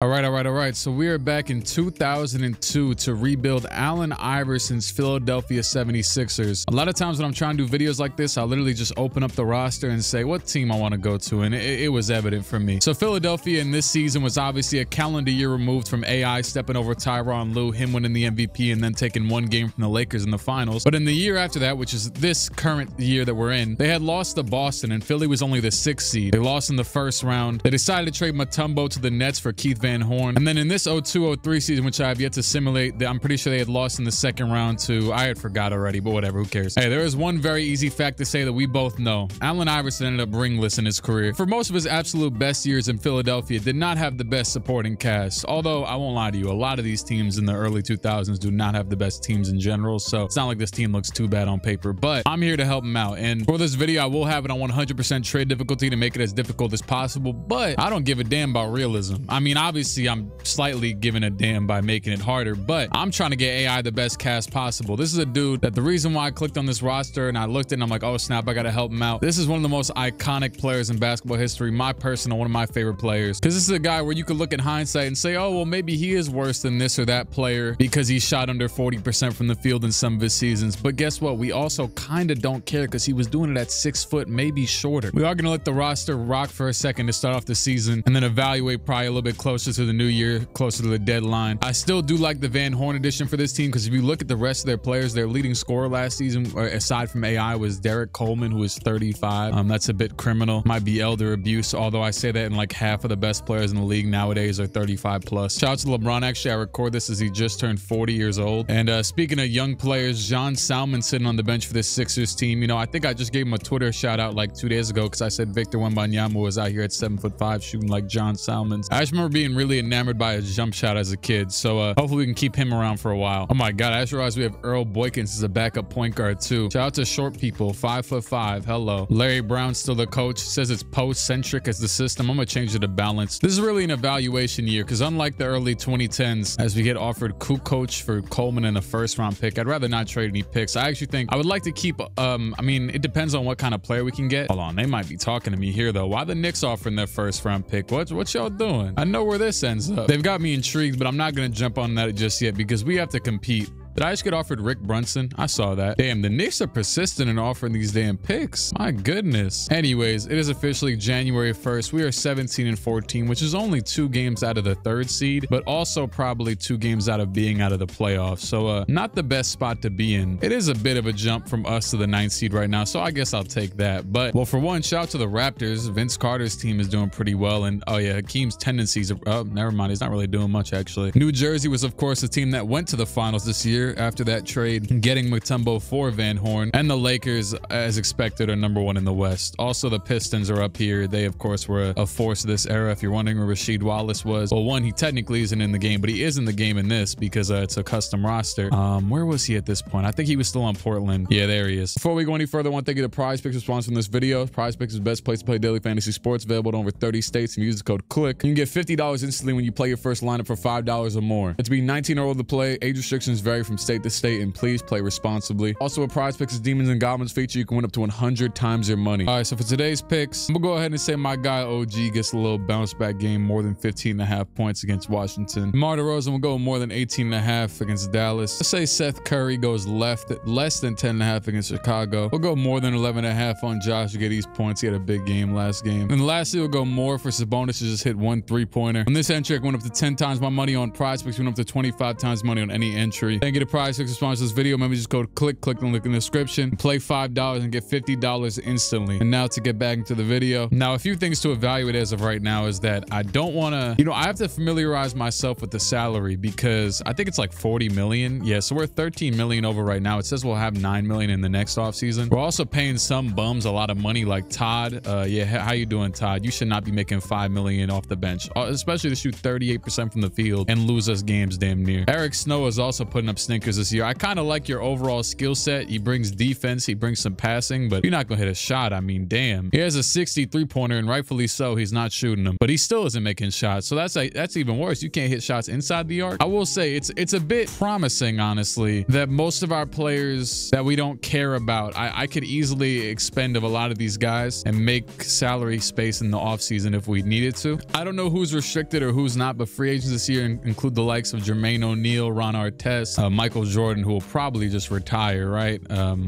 All right. So we are back in 2002 to rebuild Allen Iverson's Philadelphia 76ers. A lot of times when I'm trying to do videos like this, I literally just open up the roster and say what team I want to go to, and it was evident for me. So Philadelphia in this season was obviously a calendar year removed from AI stepping over Tyronn Lue, him winning the MVP, and then taking one game from the Lakers in the finals. But in the year after that, which is this current year that we're in, they had lost to Boston, and Philly was only the 6th seed. They lost in the first round. They decided to trade Mutombo to the Nets for Keith Van Horn. And then in this 02-03 season, which I have yet to simulate, I'm pretty sure they had lost in the second round to, I had forgot already, but whatever, who cares? Hey, there is one very easy fact to say that we both know. Allen Iverson ended up ringless in his career. For most of his absolute best years in Philadelphia, did not have the best supporting cast. Although, I won't lie to you, a lot of these teams in the early 2000s do not have the best teams in general, so it's not like this team looks too bad on paper, but I'm here to help him out. And for this video, I will have it on 100% trade difficulty to make it as difficult as possible, but I don't give a damn about realism. I mean, obviously, I'm slightly giving a damn by making it harder, but I'm trying to get AI the best cast possible. This is a dude that the reason why I clicked on this roster and I looked at it and I'm like, oh snap, I gotta help him out. This is one of the most iconic players in basketball history, my personal, one of my favorite players, because this is a guy where you could look at hindsight and say, oh, well, maybe he is worse than this or that player because he shot under 40% from the field in some of his seasons. But guess what? We also kind of don't care because he was doing it at 6 foot, maybe shorter. We are gonna let the roster rock for a second to start off the season and then evaluate probably a little bit closer to the new year, closer to the deadline. I still do like the Van Horn edition for this team because if you look at the rest of their players, their leading scorer last season, aside from AI, was Derek Coleman, who is 35. That's a bit criminal. Might be elder abuse, although I say that in like half of the best players in the league nowadays are 35 plus. Shout out to LeBron. Actually, I record this as he just turned 40 years old. And speaking of young players, John Salmon sitting on the bench for this Sixers team. You know, I think I just gave him a Twitter shout out like 2 days ago because I said Victor Wembanyama was out here at 7'5" shooting like John Salmon's. I just remember being really enamored by his jump shot as a kid, so hopefully we can keep him around for a while. Oh my god, I just realized we have Earl Boykins as a backup point guard too. Shout out to short people, 5'5". Hello. Larry Brown's still the coach. Says it's post-centric as the system. I'm gonna change it to balance. This is really an evaluation year because unlike the early 2010s, as we get offered Kukoc for Coleman in a first-round pick, I'd rather not trade any picks. I actually think I would like to keep. I mean, it depends on what kind of player we can get. Hold on, they might be talking to me here though. Why the Knicks offering their first-round pick? What y'all doing? I know where this ends up. They've got me intrigued, but I'm not gonna jump on that just yet because we have to compete. Did I just get offered Rick Brunson? I saw that. Damn, the Knicks are persistent in offering these damn picks. My goodness. Anyways, it is officially January 1st. We are 17-14, which is only 2 games out of the 3rd seed, but also probably 2 games out of being out of the playoffs. So not the best spot to be in. It is a bit of a jump from us to the 9th seed right now, so I guess I'll take that. But, well, for one, shout out to the Raptors. Vince Carter's team is doing pretty well, and oh yeah, Hakeem's tendencies are, oh, never mind. He's not really doing much, actually. New Jersey was, of course, the team that went to the finals this year after that trade, getting Mutombo for Van Horn. And the Lakers, as expected, are #1 in the West. Also, the Pistons are up here. They, of course, were a force of this era. If you're wondering where Rasheed Wallace was, well, one, he technically isn't in the game, but he is in the game in this because it's a custom roster. Where was he at this point? I think he was still on Portland. Yeah, there he is. Before we go any further, I want to thank you to Prize Picks for sponsoring this video. Prize Picks is the best place to play daily fantasy sports, available in over 30 states, and use the code CLIQUE. You can get $50 instantly when you play your first lineup for $5 or more. It's be 19 or older to play. Age restrictions vary from state to state, and please play responsibly. Also, with Prize Picks' Demons and Goblins feature, you can win up to 100 times your money. All right, so for today's picks, I'm gonna go ahead and say my guy OG gets a little bounce back game, more than 15.5 points against Washington. DeMar DeRozan will go more than 18.5 against Dallas. Let's say Seth Curry goes less than 10.5 against Chicago. We'll go more than 11.5 on Josh to get these points. He had a big game last game. And lastly, we'll go more for Sabonis to just hit 1 3-pointer. On this entry, I went up to 10 times my money on Prize Picks, went up to 25 times money on any entry. Thank you to Prize Picks for sponsoring this video. Remember, just code CLIQUE, click the link in the description, play $5 and get $50 instantly. And now to get back into the video. Now, a few things to evaluate as of right now is that I don't want to, you know, I have to familiarize myself with the salary because I think it's like 40 million. Yeah, so we're 13 million over right now. It says we'll have 9 million in the next offseason. We're also paying some bums a lot of money like Todd. Yeah, how you doing, Todd? You should not be making 5 million off the bench, especially to shoot 38% from the field and lose us games damn near. Eric Snow is also putting up stinkers this year. I kind of like your overall skill set. He brings defense, he brings some passing, but you're not gonna hit a shot. I mean, damn. He has a 63-pointer, and rightfully so, he's not shooting them, but he still isn't making shots. So that's even worse. You can't hit shots inside the arc. I will say it's a bit promising, honestly, that most of our players that we don't care about, I could easily expend of a lot of these guys and make salary space in the offseason if we needed to. I don't know who's restricted or who's not, but free agents this year include the likes of Jermaine O'Neal, Ron Artest, Michael Jordan, who will probably just retire, right?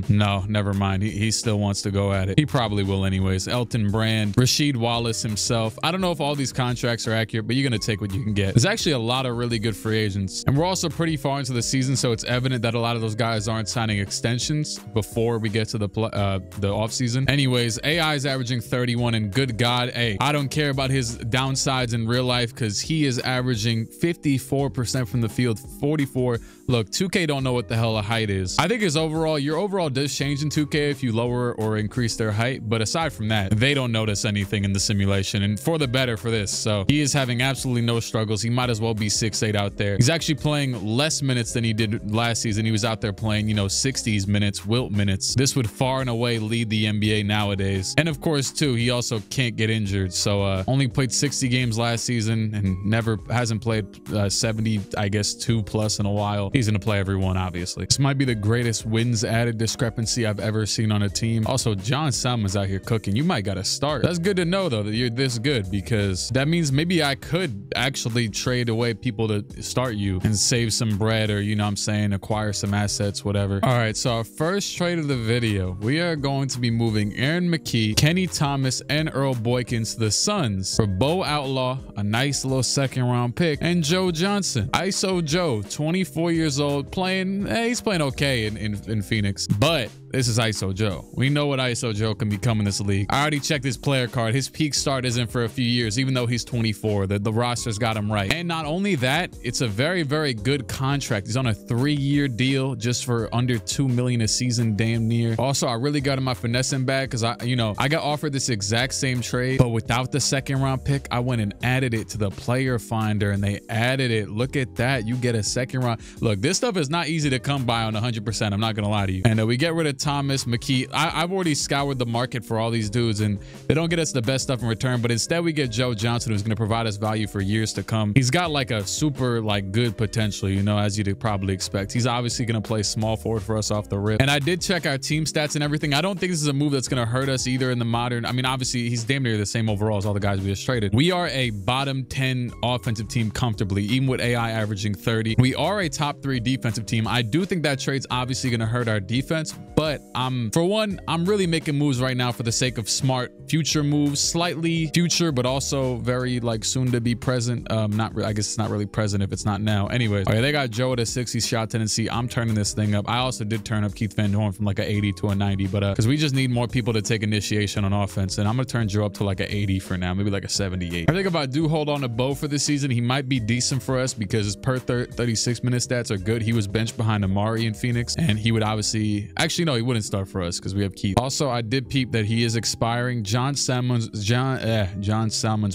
No, never mind. He still wants to go at it. He probably will anyways. Elton Brand, Rasheed Wallace himself. I don't know if all these contracts are accurate, but you're going to take what you can get. There's actually a lot of really good free agents, and we're also pretty far into the season, so it's evident that a lot of those guys aren't signing extensions before we get to the offseason. Anyways, AI is averaging 31, and good God, hey, I don't care about his downsides in real life because he is averaging 54% from the field, 44. Look, 2K don't know what the hell a height is. I think your overall does change in 2K if you lower or increase their height, but aside from that, they don't notice anything in the simulation, and for the better for this. So he is having absolutely no struggles. He might as well be 6'8" out there. He's actually playing less minutes than he did last season. He was out there playing, you know, 60s minutes, wilt minutes. This would far and away lead the NBA nowadays. And of course, too, he also can't get injured. So only played 60 games last season and hasn't played 70, I guess, 2+ in a while. He's gonna play everyone, obviously. This might be the greatest wins added discrepancy I've ever seen on a team. Also, John Salmon's out here cooking. You might gotta start. That's good to know, though, that you're this good, because that means maybe I could actually trade away people to start you and save some bread, or, you know what I'm saying, acquire some assets, whatever. All right, so our first trade of the video, we are going to be moving Aaron McKee, Kenny Thomas, and Earl Boykins to the Suns for Bo Outlaw, a nice little second-round pick, and Joe Johnson. ISO Joe, 24 years old, playing, he's playing okay in Phoenix, but this is ISO Joe. We know what ISO Joe can become in this league. I already checked his player card. His peak start isn't for a few years, even though he's 24. The roster's got him right. And not only that, it's a very, very good contract. He's on a 3-year deal just for under $2 million a season, damn near. Also, I really got in my finessing bag because I got offered this exact same trade, but without the second-round pick, I went and added it to the player finder, and they added it. Look at that. You get a second round. Look, this stuff is not easy to come by on 100%. I'm not gonna lie to you. And we get rid of Thomas, McKee. I've already scoured the market for all these dudes, and they don't get us the best stuff in return, but instead we get Joe Johnson, who's going to provide us value for years to come. He's got like a super good potential, you know, as you'd probably expect. He's obviously going to play small forward for us off the rip. And I did check our team stats and everything. I don't think this is a move that's going to hurt us either in the modern. I mean, obviously he's damn near the same overall as all the guys we just traded. We are a bottom 10 offensive team comfortably, even with AI averaging 30. We are a top 3 defensive team. I do think that trade's obviously going to hurt our defense, but for one, I'm really making moves right now for the sake of smart future moves, slightly future, but also very soon to be present. Not really, I guess it's not really present if it's not now. Anyways, okay, they got Joe at a 60 shot tendency. I'm turning this thing up. I also did turn up Keith Van Horn from like a 80 to a 90, but because we just need more people to take initiation on offense, and I'm gonna turn Joe up to like a 80 for now, maybe like a 78. I think if I do hold on to Bo for this season, he might be decent for us because his per 36 minute stats are good. He was benched behind Amari in Phoenix, and he would obviously, actually no, he wouldn't start for us because we have Keith. Also, I did peep that he is expiring. John Salmons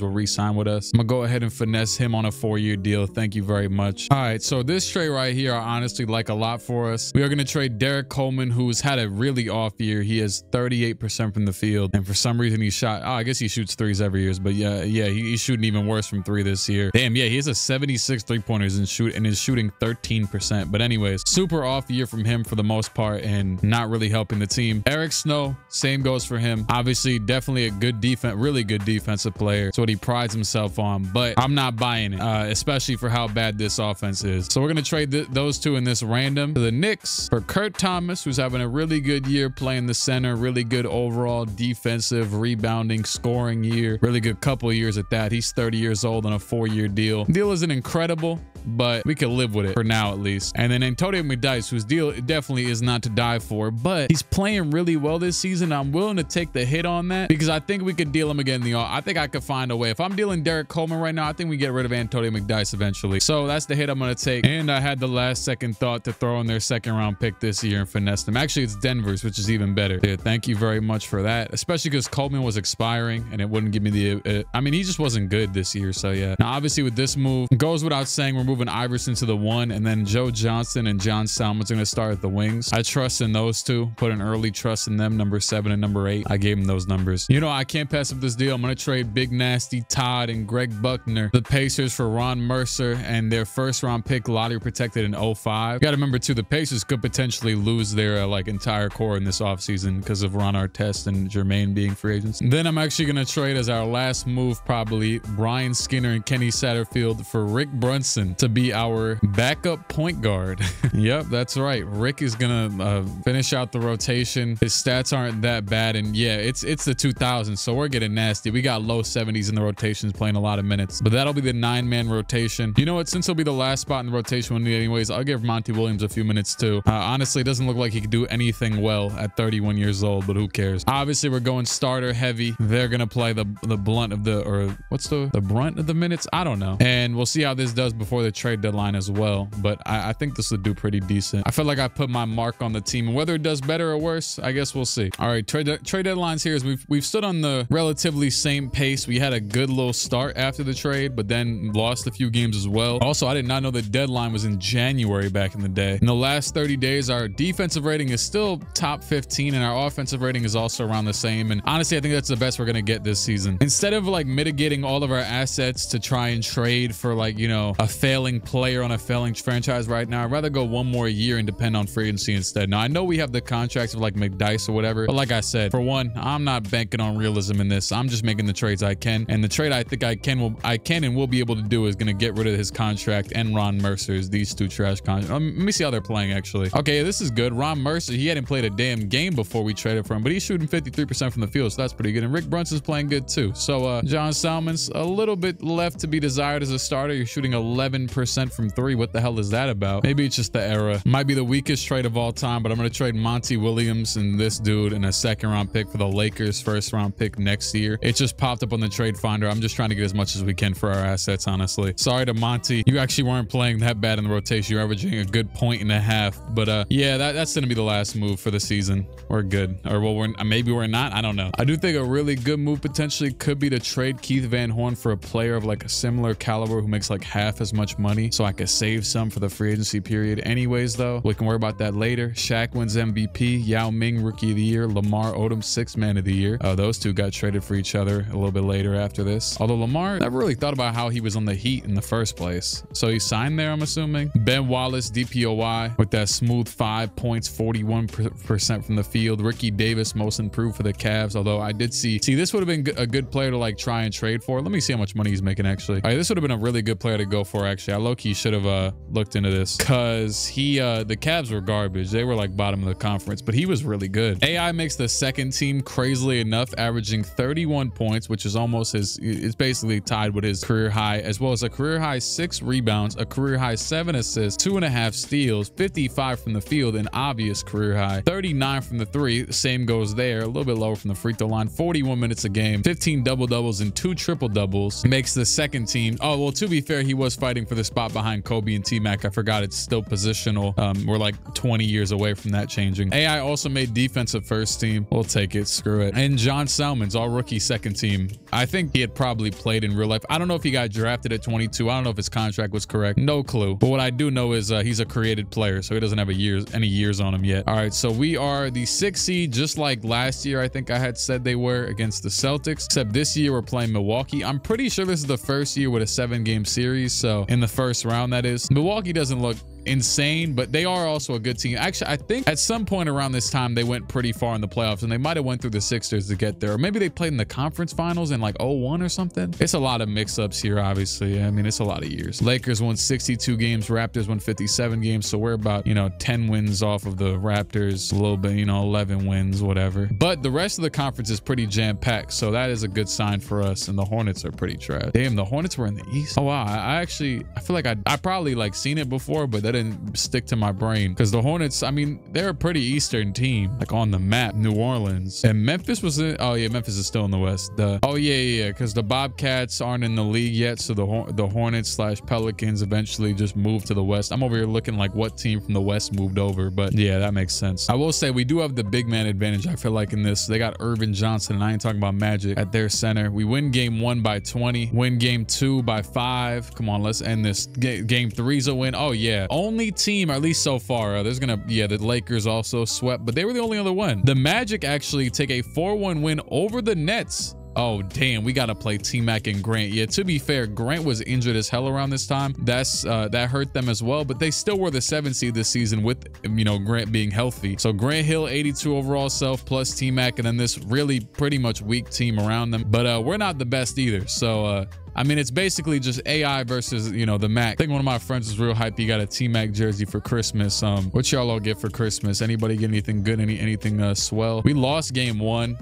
will re-sign with us. I'm gonna go ahead and finesse him on a 4-year deal. Thank you very much. All right, so this trade right here, I honestly like a lot for us. We are gonna trade Derek Coleman, who's had a really off year. He has 38% from the field, and for some reason he shot, I guess he shoots threes every year, but yeah, he's shooting even worse from 3 this year. Damn, yeah, he has a 76 3-pointers and is shooting 13%. But anyways, super off year from him for the most part, and not really helping the team. Eric Snow, same goes for him. Obviously, definitely a good defense, really good defensive player. It's what he prides himself on, but I'm not buying it, especially for how bad this offense is. So we're gonna trade those two in this random to the Knicks for Kurt Thomas, who's having a really good year playing the center, really good overall defensive, rebounding, scoring year, really good couple years at that. He's 30 years old on a 4-year deal. Deal isn't incredible, but we can live with it for now at least. And then Antonio McDyess, whose deal definitely is not to die for, but he's playing really well this season. I'm willing to take the hit on that because I think we could deal him again in the off. I think I could find a way. If I'm dealing Derek Coleman right now, I think we get rid of Antonio McDyess eventually. So that's the hit I'm going to take. And I had the last second thought to throw in their 2nd-round pick this year and finesse them. Actually, it's Denver's, which is even better. Dude, thank you very much for that, especially because Coleman was expiring and it wouldn't give me the I mean, he just wasn't good this year. So yeah. Now, obviously with this move, it goes without saying, we're moving moving Iverson to the 1, and then Joe Johnson and John Salmon's going to start at the wings. I trust in those two. Put an early trust in them, number 7 and number 8. I gave them those numbers. You know, I can't pass up this deal. I'm going to trade Big Nasty Todd and Greg Buckner, the Pacers, for Ron Mercer and their first-round pick, lottery protected in 05. You got to remember, too, the Pacers could potentially lose their like entire core in this offseason because of Ron Artest and Jermaine being free agents. Then I'm actually going to trade as our last move, probably, Brian Skinner and Kenny Satterfield for Rick Brunson to be our backup point guard. Yep, that's right. Rick is going to finish out the rotation. His stats aren't that bad, and yeah, it's the 2000s, so we're getting nasty. We got low 70s in the rotations, playing a lot of minutes, but that'll be the 9-man rotation. You know what? Since he'll be the last spot in the rotation anyways, I'll give Monty Williams a few minutes too. Honestly, it doesn't look like he could do anything well at 31 years old, but who cares? Obviously, we're going starter heavy. They're gonna play the blunt of the, or what's the brunt of the minutes? I don't know. And we'll see how this does before the trade deadline as well. But I think this will do pretty decent. I feel like I put my mark on the team, and whether it does better or worse, I guess we'll see. All right, trade deadlines here is we've stood on the relatively same pace. We had a good little start after the trade, but then lost a few games as well. Also, I did not know the deadline was in January back in the day. In the last 30 days, our defensive rating is still top 15, and our offensive rating is also around the same. And honestly, I think that's the best we're gonna get this season. Instead of like mitigating all of our assets to try and trade for, like, you know, a failing player on a failing franchise right now, I'd rather go one more year and depend on free agency instead. Now, I know we have the contracts of like McDyess or whatever, but like I said, for one, I'm not banking on realism in this. I'm just making the trades I can, and the trade I think I can and will be able to do is going to get rid of his contract and Ron Mercer's, these two trash contracts. Let me see how they're playing, actually. Okay, this is good. Ron Mercer, he hadn't played a damn game before we traded for him, but he's shooting 53% from the field, so that's pretty good. And Rick Brunson's playing good too. So John Salmon's a little bit left to be desired as a starter. You're shooting 11% from 3. What the hell is that about? Maybe it's just the era. Might be the weakest trade of all time, but I'm going to trade Monty Williams and this dude and a 2nd-round pick for the Lakers' 1st-round pick next year. It just popped up on the trade finder. I'm just trying to get as much as we can for our assets, honestly. Sorry to Monty. You actually weren't playing that bad in the rotation. You're averaging a good 1.5. But yeah, that's going to be the last move for the season. We're good. Or well, maybe we're not. I don't know. I do think a really good move potentially could be to trade Keith Van Horn for a player of like a similar caliber who makes like half as much money, so I could save some for the free agency period. Anyways, though, we can worry about that later. Shaq wins MVP. Yao Ming Rookie of the Year. Lamar Odom 6th Man of the Year. Those two got traded for each other a little bit later after this. Although Lamar never really thought about how he was on the Heat in the first place, so he signed there, I'm assuming. Ben Wallace, DPOY, with that smooth 5 points, 41% from the field. Ricky Davis, most improved for the Cavs. Although I did see this would have been a good player to like try and trade for. Let me see how much money he's making, actually. All right, this would have been a really good player to go for, actually. I low-key should have looked into this, because the Cavs were garbage. They were like bottom of the conference, but he was really good. AI makes the 2nd team, crazily enough, averaging 31 points, which is almost it's basically tied with his career high, as well as a career high 6 rebounds, a career high 7 assists, 2.5 steals, 55 from the field, an obvious career high, 39 from the 3. Same goes there, a little bit lower from the free throw line, 41 minutes a game, 15 double-doubles and 2 triple-doubles. Makes the 2nd team. Oh, well, to be fair, he was fighting for the spot behind Kobe and T-Mac. I forgot it's still positional. We're like 20 years away from that changing. AI also made defensive 1st team. We'll take it. Screw it. And John Salmon's all rookie 2nd team. I think he had probably played in real life. I don't know if he got drafted at 22. I don't know if his contract was correct. No clue. But what I do know is he's a created player, so he doesn't have any years on him yet. All right, so we are the 6th seed, just like last year. I think I had said they were against the Celtics, except this year we're playing Milwaukee. I'm pretty sure this is the 1st year with a 7-game series, so in the 1st round, that is. Milwaukee doesn't look insane, but they are also a good team. Actually, I think at some point around this time they went pretty far in the playoffs, and they might have went through the Sixers to get there, or maybe they played in the conference finals in like 01 or something. It's a lot of mix-ups here, obviously. I mean, it's a lot of years. Lakers won 62 games, Raptors won 57 games, so we're about, you know, 10 wins off of the Raptors, a little bit, you know, 11 wins, whatever. But the rest of the conference is pretty jam-packed, so that is a good sign for us. And the Hornets are pretty trash. Damn, the Hornets were in the East. Oh wow, I feel like I probably like seen it before, but that ahead and stick to my brain because the Hornets, I mean, they're a pretty Eastern team, like on the map. New Orleans and Memphis was in. Oh yeah, Memphis is still in the West. Oh yeah, because the Bobcats aren't in the league yet, so the Hornets / Pelicans eventually just moved to the West. I'm over here looking like what team from the West moved over, but yeah, that makes sense. I will say we do have the big man advantage. I feel like in this, they got Irvin Johnson, and I ain't talking about Magic at their center. We win game 1 by 20, win game 2 by 5. Come on, let's end this. Game 3's a win. Oh yeah, only team, at least so far. The Lakers also swept, but they were the only other one. The Magic actually take a 4-1 win over the Nets. Oh damn, we gotta play T-Mac and Grant. Yeah, to be fair, Grant was injured as hell around this time. That hurt them as well, but they still were the 7th seed this season with, you know, Grant being healthy. So Grant Hill 82 overall self plus T-Mac, and then this really pretty much weak team around them. But we're not the best either. So I mean, it's basically just AI versus, you know, the Mac. I think one of my friends was real hype. He got a T-Mac jersey for Christmas. What y'all all get for Christmas? Anybody get anything good? Anything swell? We lost game 1.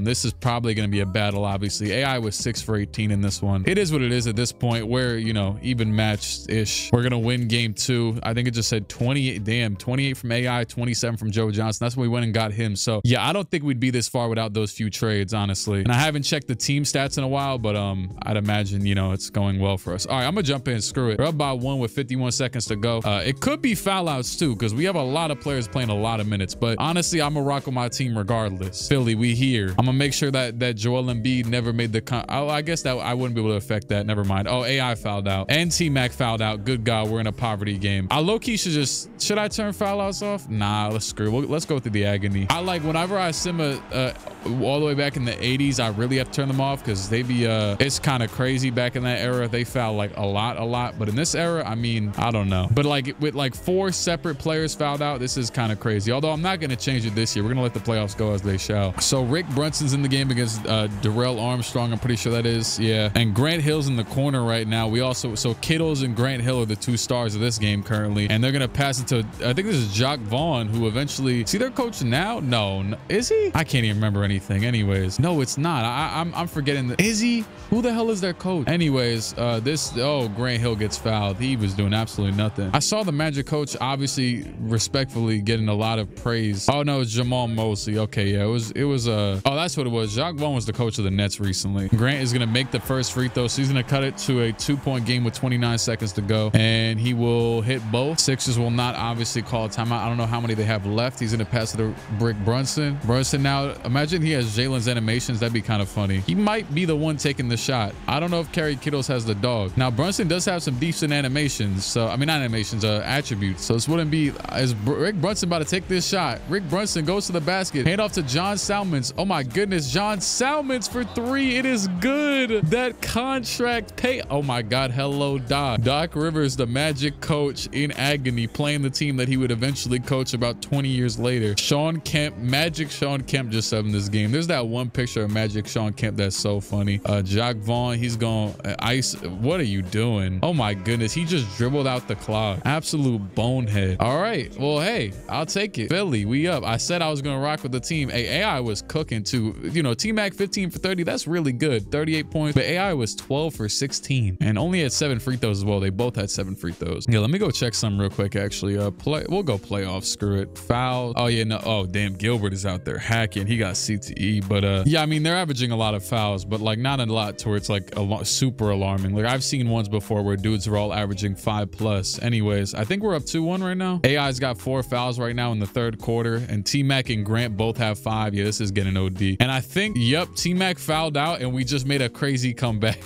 This is probably going to be a battle, obviously. AI was 6 for 18 in this one. It is what it is at this point. We're, you know, even matched-ish. We're going to win game 2. I think it just said 28. Damn, 28 from AI, 27 from Joe Johnson. That's when we went and got him. So, yeah, I don't think we'd be this far without those few trades, honestly. And I haven't checked the team stats in a while, but I'd imagine, you know, it's going well for us. All right, I'm going to jump in. Screw it. We're up by 1 with 51 seconds to go. It could be foul outs, too, because we have a lot of players playing a lot of minutes. But, honestly, I'm going to rock with my team regardless. Philly, we here. I'm gonna make sure that Joel Embiid never made the I guess that I wouldn't be able to affect that. Never mind. Oh, AI fouled out and T-Mac fouled out. Good God, we're in a poverty game. I low-key should I turn foul outs off? Nah, let's let's go through the agony. I like whenever I sim all the way back in the 80s, I really have to turn them off because they be it's kind of crazy back in that era. They foul like a lot, but in this era, I mean, I don't know. But like with like 4 separate players fouled out, this is kind of crazy. Although I'm not gonna change it this year. We're gonna let the playoffs go as they shall. So Rick Brunson's in the game against Darrell Armstrong. I'm pretty sure that is. Yeah. And Grant Hill's in the corner right now. We also, so Kittles and Grant Hill are the 2 stars of this game currently. And they're going to pass it to, I think this is Jock Vaughn, who eventually, see their coach now? No, is he? I can't even remember anything. Anyways, no, it's not. I'm forgetting. Is he? Who the hell is their coach? Anyways, Grant Hill gets fouled. He was doing absolutely nothing. I saw the Magic coach, obviously, respectfully getting a lot of praise. Oh no, it's Jamal Mosley. Okay, yeah, it was oh, that's what it was. Jacques Vaughn was the coach of the Nets recently. Grant is going to make the first free throw. So he's going to cut it to a 2-point game with 29 seconds to go. And he will hit both. Sixers will not obviously call a timeout. I don't know how many they have left. He's going to pass it to Rick Brunson. Brunson now, imagine he has Jalen's animations. That'd be kind of funny. He might be the one taking the shot. I don't know if Kerry Kittles has the dog. Now, Brunson does have some decent animations. So, I mean, not animations, attributes. So this wouldn't be, is Rick Brunson about to take this shot? Rick Brunson goes to the basket. Hand off to John Salmons. Oh my goodness. John Salmons for 3. It is good. That contract pay. Oh my God. Hello, Doc. Doc Rivers, the Magic coach in agony, playing the team that he would eventually coach about 20 years later. Sean Kemp, Magic Sean Kemp just subbed in this game. There's that one picture of Magic Sean Kemp that's so funny. Jock Vaughn, he's going ice. What are you doing? Oh my goodness. He just dribbled out the clock. Absolute bonehead. All right. Well, hey, I'll take it. Philly, we up. I said I was going to rock with the team. Hey, AI was cooking too. You know, T-Mac 15 for 30. That's really good. 38 points. But AI was 12 for 16 and only had 7 free throws as well. They both had 7 free throws. Yeah, let me go check some real quick, actually. We'll go playoff. Screw it. Foul. Oh, yeah, no. Oh, damn. Gilbert is out there hacking. He got CTE. But yeah, I mean, they're averaging a lot of fouls, but like not a lot to where it's like super alarming. Like I've seen ones before where dudes are all averaging 5+. Anyways, I think we're up 2-1 right now. AI's got 4 fouls right now in the 3rd quarter, and T-Mac and Grant both have 5. Yeah, this is getting OD. And I think, yep, T-Mac fouled out, and we just made a crazy comeback.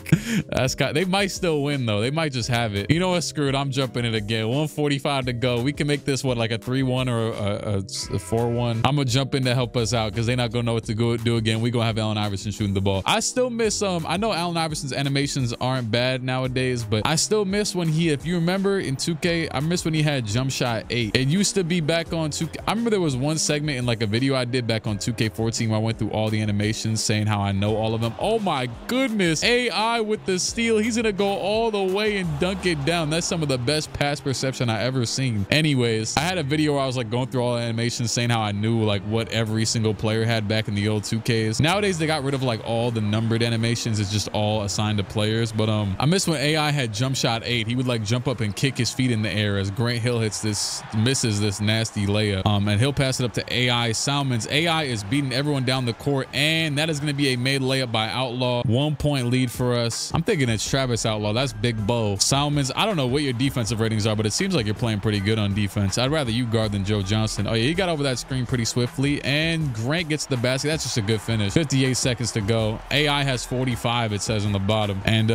They might still win though. They might just have it. You know what? Screw it. I'm jumping it again. 1:45 to go. We can make this what, like a 3-1 or a 4-1. I'm gonna jump in to help us out because they're not gonna know what to do again. We gonna have Allen Iverson shooting the ball. I still miss I know Allen Iverson's animations aren't bad nowadays, but I still miss when if you remember in 2K, I miss when he had jump shot 8. It used to be back on 2K. I remember there was one segment in like a video I did back on 2K14 where I went through all the animations saying how I know all of them. Oh my goodness. AI with the steal. He's gonna go all the way and dunk it down. That's some of the best pass perception I ever seen. Anyways, I had a video where I was like going through all the animations saying how I knew like what every single player had back in the old 2Ks. Nowadays, they got rid of like all the numbered animations. It's just all assigned assigned to players. But I miss when AI had jump shot 8. He would like jump up and kick his feet in the air as Grant Hill misses this nasty layup. And he'll pass it up to AI Salmons. AI is beating everyone down the court, and that is going to be a made layup by Outlaw. 1 point lead for us. I'm thinking it's Travis Outlaw. That's Big Bo. Salmons, I don't know what your defensive ratings are, but it seems like you're playing pretty good on defense. I'd rather you guard than Joe Johnson. Oh yeah, he got over that screen pretty swiftly, and Grant gets the basket. That's just a good finish. 58 seconds to go. AI has 45, it says on the bottom. And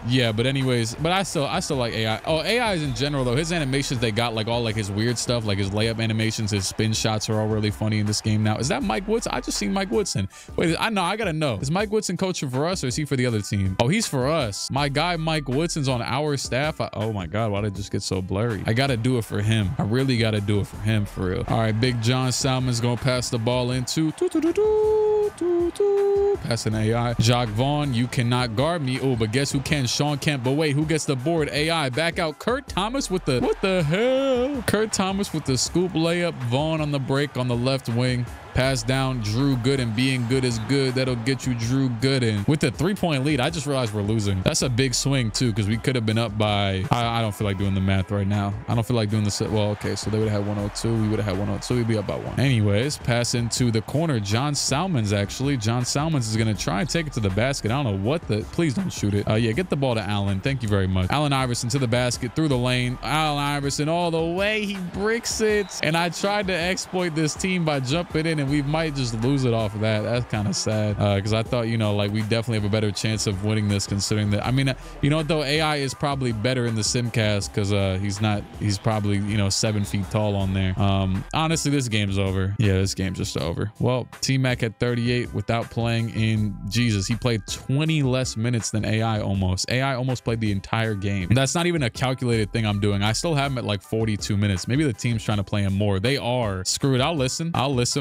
yeah, but anyways, but I still like AI. Oh, AI is in general though, his animations, they got like all like his weird stuff, like his layup animations, his spin shots are all really funny in this game now. Is that Mike Woodson? I just seen Mike Woodson. Wait, I gotta know. Is Mike Woodson coaching for us, or is he for the other team? Oh, he's for us. My guy Mike Woodson's on our staff. Oh my God, why did it just get so blurry? I gotta do it for him. I really gotta do it for him, for real. All right, Big John Salmon's gonna pass the ball into passing AI. Jacques Vaughn, you cannot guard me. Oh, but guess who can? Sean Kemp. But wait, who gets the board? AI back out. Kurt Thomas with the, what the hell? Kurt Thomas with the scoop layup. Vaughn on the break on the left wing. Pass down, Drew Gooden. Being good is good. That'll get you Drew Gooden. With the 3-point lead, I just realized we're losing. That's a big swing too, because we could have been up by, I don't feel like doing the math right now. I don't feel like doing the, well, okay, so they would have had 102. We would have had 102. We'd be up by 1. Anyways, pass into the corner. John Salmons, actually. John Salmons is going to try and take it to the basket. I don't know what the, please don't shoot it. Yeah, get the ball to Allen. Thank you very much. Allen Iverson to the basket, through the lane. Allen Iverson all the way. He bricks it. And I tried to exploit this team by jumping in, and we might just lose it off of that. That's kind of sad, because I thought, you know, like we definitely have a better chance of winning this, considering that, I mean, you know what though, AI is probably better in the simcast because he's probably, you know, 7 feet tall on there. Honestly, this game's over. Yeah, this game's just over. Well, T-Mac at 38 without playing in, Jesus, he played 20 less minutes than AI almost. AI almost played the entire game. That's not even a calculated thing I'm doing. I still have him at like 42 minutes. Maybe the team's trying to play him more. They are. Screw it. I'll listen.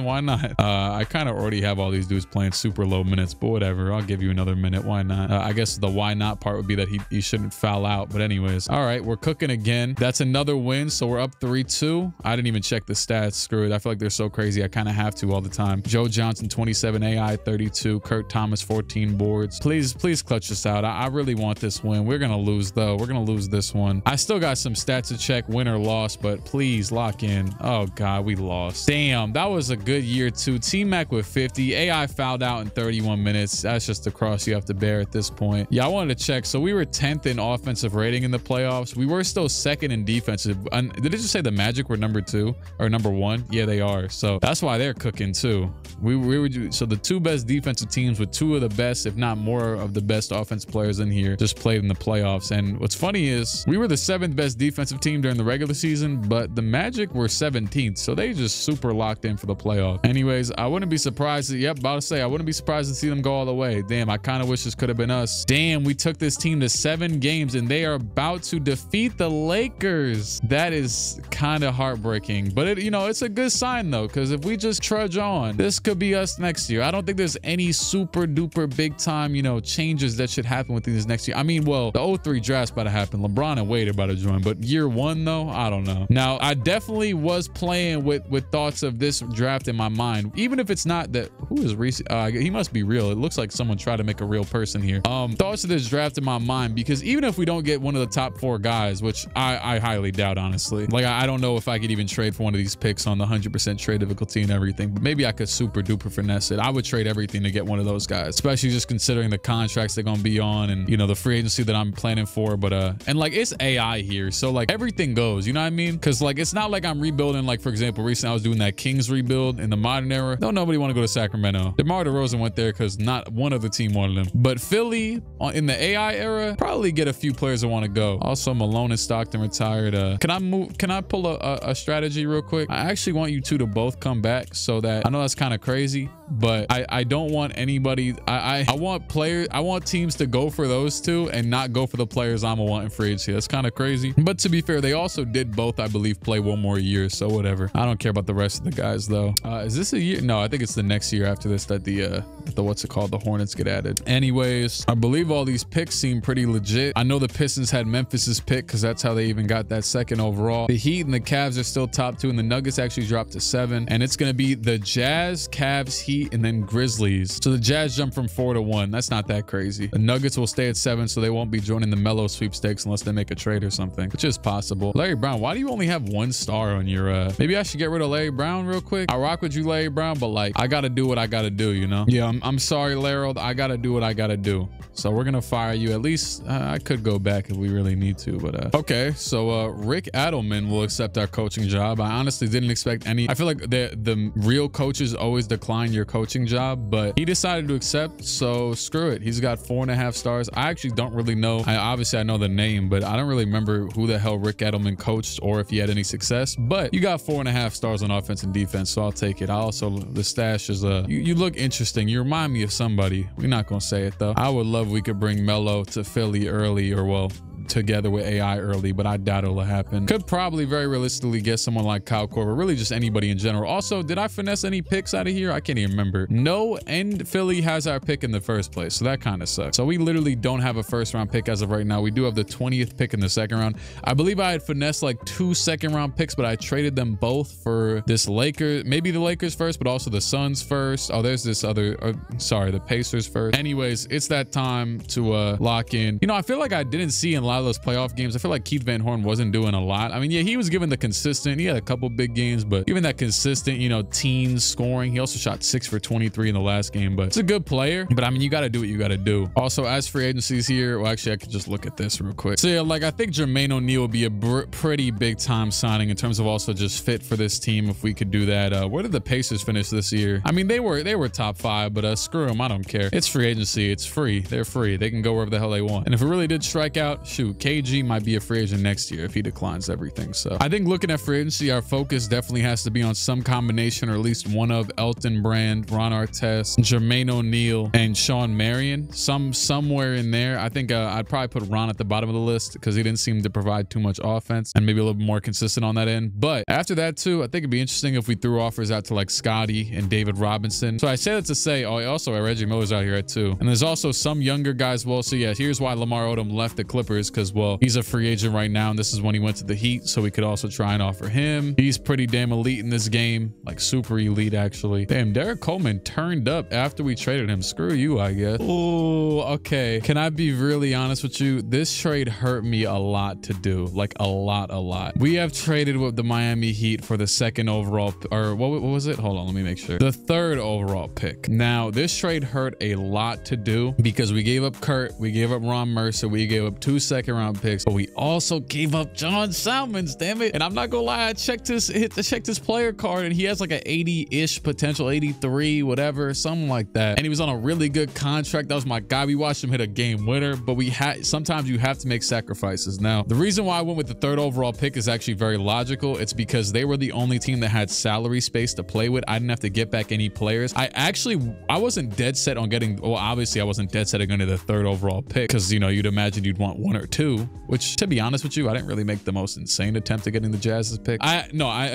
Why not? I kind of already have all these dudes playing super low minutes, but whatever. I'll give you another minute. Why not? I guess the why not part would be that he shouldn't foul out. But anyways, all right, we're cooking again. That's another win. So we're up 3-2. I didn't even check the stats. Screw it. I feel like they're so crazy. I kind of have to all the time. Joe Johnson, 27, AI 32, Kurt Thomas, 14 boards. Please clutch us out. I really want this win. We're going to lose though. We're going to lose this one. I still got some stats to check, win or loss, but please lock in. Oh God, we lost. Damn, that was a good year too. T-Mac with 50. AI fouled out in 31 minutes. That's just the cross you have to bear at this point. Yeah, I wanted to check. So we were 10th in offensive rating in the playoffs. We were still 2nd in defensive. Did it just say the Magic were number 2 or number 1? Yeah, they are. So that's why they're cooking too. We were, so the 2 best defensive teams with 2 of the best, if not more of the best offense players in here, just played in the playoffs. And what's funny is we were the 7th best defensive team during the regular season, but the Magic were 17th. So they just super locked in for the playoff. Anyways, I wouldn't be surprised. Yep, about to say, I wouldn't be surprised to see them go all the way. Damn, I kind of wish this could have been us. Damn, we took this team to 7 games and they are about to defeat the Lakers. That is kind of heartbreaking, but it, you know, it's a good sign though, because if we just trudge on, this could be us next year. I don't think there's any super duper big time, you know, changes that should happen within this next year. I mean, well, the 03 draft's about to happen. LeBron and Wade are about to join, but year 1 though, I don't know. Now, I definitely was playing with thoughts of this draft in my mind, even if it's not that. Who is Reese? He must be real. It looks like someone tried to make a real person here. Thoughts of this draft in my mind, because even if we don't get one of the top 4 guys, which I highly doubt, honestly, like I don't know if I could even trade for one of these picks on the 100% trade difficulty and everything, but maybe I could super duper finesse it. I would trade everything to get one of those guys, especially just considering the contracts they're gonna be on and, you know, the free agency that I'm planning for. But and like it's AI here, so like everything goes, you know what I mean? Because like it's not like I'm rebuilding. Like for example, recently I was doing that Kings rebuild in the modern era. No, nobody want to go to Sacramento. DeMar DeRozan went there because not one other team wanted him. But Philly in the AI era probably get a few players that want to go. Also, Malone and Stockton retired. Can I pull a strategy real quick? I actually want you two to both come back, so that I know that's kind of crazy, but I don't want anybody. I want teams to go for those two and not go for the players I'm wanting free agency. That's kind of crazy. But to be fair, they also did both, I believe, play 1 more year. So whatever. I don't care about the rest of the guys though. Is this a year? No, I think it's the next year after this that the what's it called? The Hornets get added. Anyways, I believe all these picks seem pretty legit. I know the Pistons had Memphis's pick because that's how they even got that 2nd overall. The Heat and the Cavs are still top 2, and the Nuggets actually dropped to 7. And it's gonna be the Jazz, Cavs, Heat, 8, and then Grizzlies. So the Jazz jump from 4 to 1. That's not that crazy. The Nuggets will stay at 7, so they won't be joining the Melo sweepstakes unless they make a trade or something, which is possible. Larry Brown, why do you only have 1 star on your maybe I should get rid of Larry Brown real quick. I rock with you, Larry Brown, but like I gotta do what I gotta do, you know? Yeah, I'm sorry, Larry. I gotta do what I gotta do. So we're gonna fire you. At least I could go back if we really need to, but okay. So Rick Adelman will accept our coaching job. I honestly didn't expect any. I feel like the real coaches always decline your coaching job, but he decided to accept, so screw it. He's got 4.5 stars. I actually don't really know. Obviously I know the name, but I don't really remember who the hell Rick Adelman coached or if he had any success. But you got 4.5 stars on offense and defense, so I'll take it. I also, the stash is you look interesting. You remind me of somebody. We're not gonna say it though. I would love we could bring Melo to Philly early, or well, together with AI early, but I doubt it'll happen. Could probably very realistically get someone like Kyle Korver, really just anybody in general. Also, did I finesse any picks out of here? I can't even remember. No, and Philly has our pick in the first place, so that kind of sucks. So we literally don't have a first round pick as of right now. We do have the 20th pick in the second round. I believe I had finessed like 2 second round picks, but I traded them both for this Lakers, maybe the Lakers first, but also the Suns first. Oh, there's this other, sorry, the Pacers first. Anyways, it's that time to lock in. You know, I feel like I didn't see in a lot of those playoff games, I feel like Keith Van Horn wasn't doing a lot. I mean, yeah, he was given the consistent, he had a couple big games, but given that consistent, you know, teens scoring. He also shot 6 for 23 in the last game, but it's a good player. But I mean, you got to do what you got to do. Also, as free agencies here, well, actually I could just look at this real quick. So yeah, like I think Jermaine O'Neal would be a pretty big time signing in terms of also just fit for this team if we could do that. Where did the Pacers finish this year? I mean, they were top 5, but screw them, I don't care. It's free agency, it's free. They're free, they can go wherever the hell they want. And if it really did strike out, shoot, KG might be a free agent next year if he declines everything. So I think looking at free agency, our focus definitely has to be on some combination or at least one of Elton Brand, Ron Artest, Jermaine O'Neal, and Sean Marion. Somewhere in there. I think I'd probably put Ron at the bottom of the list because he didn't seem to provide too much offense and maybe a little bit more consistent on that end. But after that too, I think it'd be interesting if we threw offers out to like Scotty and David Robinson. So I say that to say, oh, also Reggie Miller's out here at 2. And there's also some younger guys. Well, so yeah, here's why Lamar Odom left the Clippers, because well, he's a free agent right now, and this is when he went to the Heat, so we could also try and offer him. He's pretty damn elite in this game, like super elite actually. Damn, Derek Coleman turned up after we traded him. Screw you, I guess. Oh, okay. Can I be really honest with you? This trade hurt me a lot to do, like a lot. We have traded with the Miami Heat for the 2nd overall, or what was it? Hold on, let me make sure. The 3rd overall pick. Now, this trade hurt a lot to do because we gave up Kurt, we gave up Ron Mercer, we gave up 2 second-round picks, but we also gave up John Salmons, damn it. And I'm not gonna lie, I checked his player card and he has like an 80-ish potential, 83, whatever, something like that. And he was on a really good contract. That was my guy. We watched him hit a game winner, but sometimes you have to make sacrifices. Now, the reason why I went with the 3rd overall pick is actually very logical. It's because they were the only team that had salary space to play with. I didn't have to get back any players. I wasn't dead set on getting, well, obviously I wasn't dead set on getting the 3rd overall pick because, you know, you'd imagine you'd want 1 or 2, which to be honest with you, I didn't really make the most insane attempt at getting the Jazz's pick. I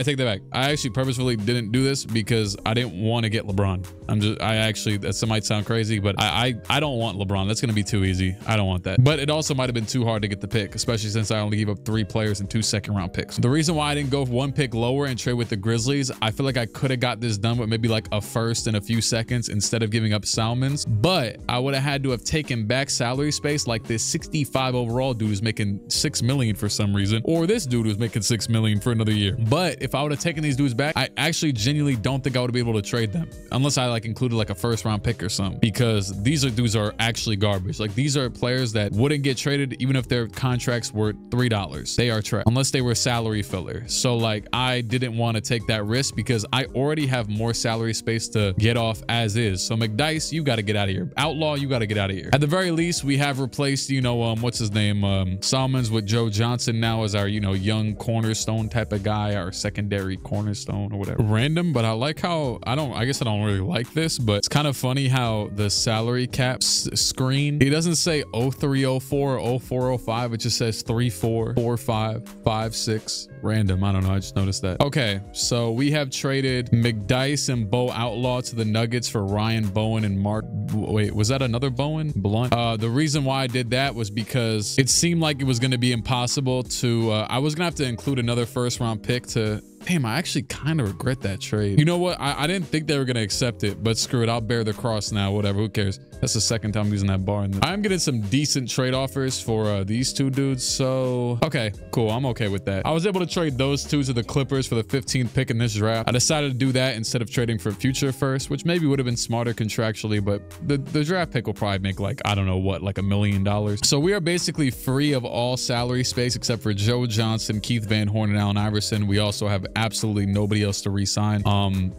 take that back. I actually purposefully didn't do this because I didn't want to get LeBron. That might sound crazy, but I don't want LeBron. That's going to be too easy. I don't want that. But it also might have been too hard to get the pick, especially since I only gave up 3 players and 2 second-round picks. The reason why I didn't go 1 pick lower and trade with the Grizzlies, I feel like I could have got this done with maybe like a 1st and a few seconds instead of giving up Salmons, but I would have had to have taken back salary space like this 65 overall dude who's making $6 million for some reason, or this dude who's making $6 million for another year. But if I would have taken these dudes back, I actually genuinely don't think I would be able to trade them unless I like included like a 1st-round pick or something, because these dudes are actually garbage. Like these are players that wouldn't get traded even if their contracts were $3. They are trash unless they were salary filler. So like I didn't want to take that risk because I already have more salary space to get off as is. So McDyess, you got to get out of here. Outlaw, you got to get out of here. At the very least, we have replaced, you know, what's his name, Salmons with Joe Johnson now as our, you know, young cornerstone type of guy, our secondary cornerstone or whatever. Random, but I like how I guess I don't really like this, but it's kind of funny how the salary cap screen, it doesn't say 0304 or 0405, it just says 34 45 56. Random, I don't know, I just noticed that. Okay, so we have traded McDyess and Bo Outlaw to the Nuggets for Ryan Bowen and Mark, wait, was that another Bowen? Blunt. The reason why I did that was because it seemed like it was going to be impossible to I was gonna have to include another 1st-round pick to Damn, I actually kind of regret that trade. You know what? I didn't think they were going to accept it, but screw it. I'll bear the cross now. Whatever. Who cares? That's the second time I'm using that bar. I'm getting some decent trade offers for these two dudes. So, okay, cool. I'm okay with that. I was able to trade those two to the Clippers for the 15th pick in this draft. I decided to do that instead of trading for future first, which maybe would have been smarter contractually, but the draft pick will probably make like, I don't know what, like $1 million. So we are basically free of all salary space except for Joe Johnson, Keith Van Horn, and Allen Iverson. We also have absolutely nobody else to re-sign.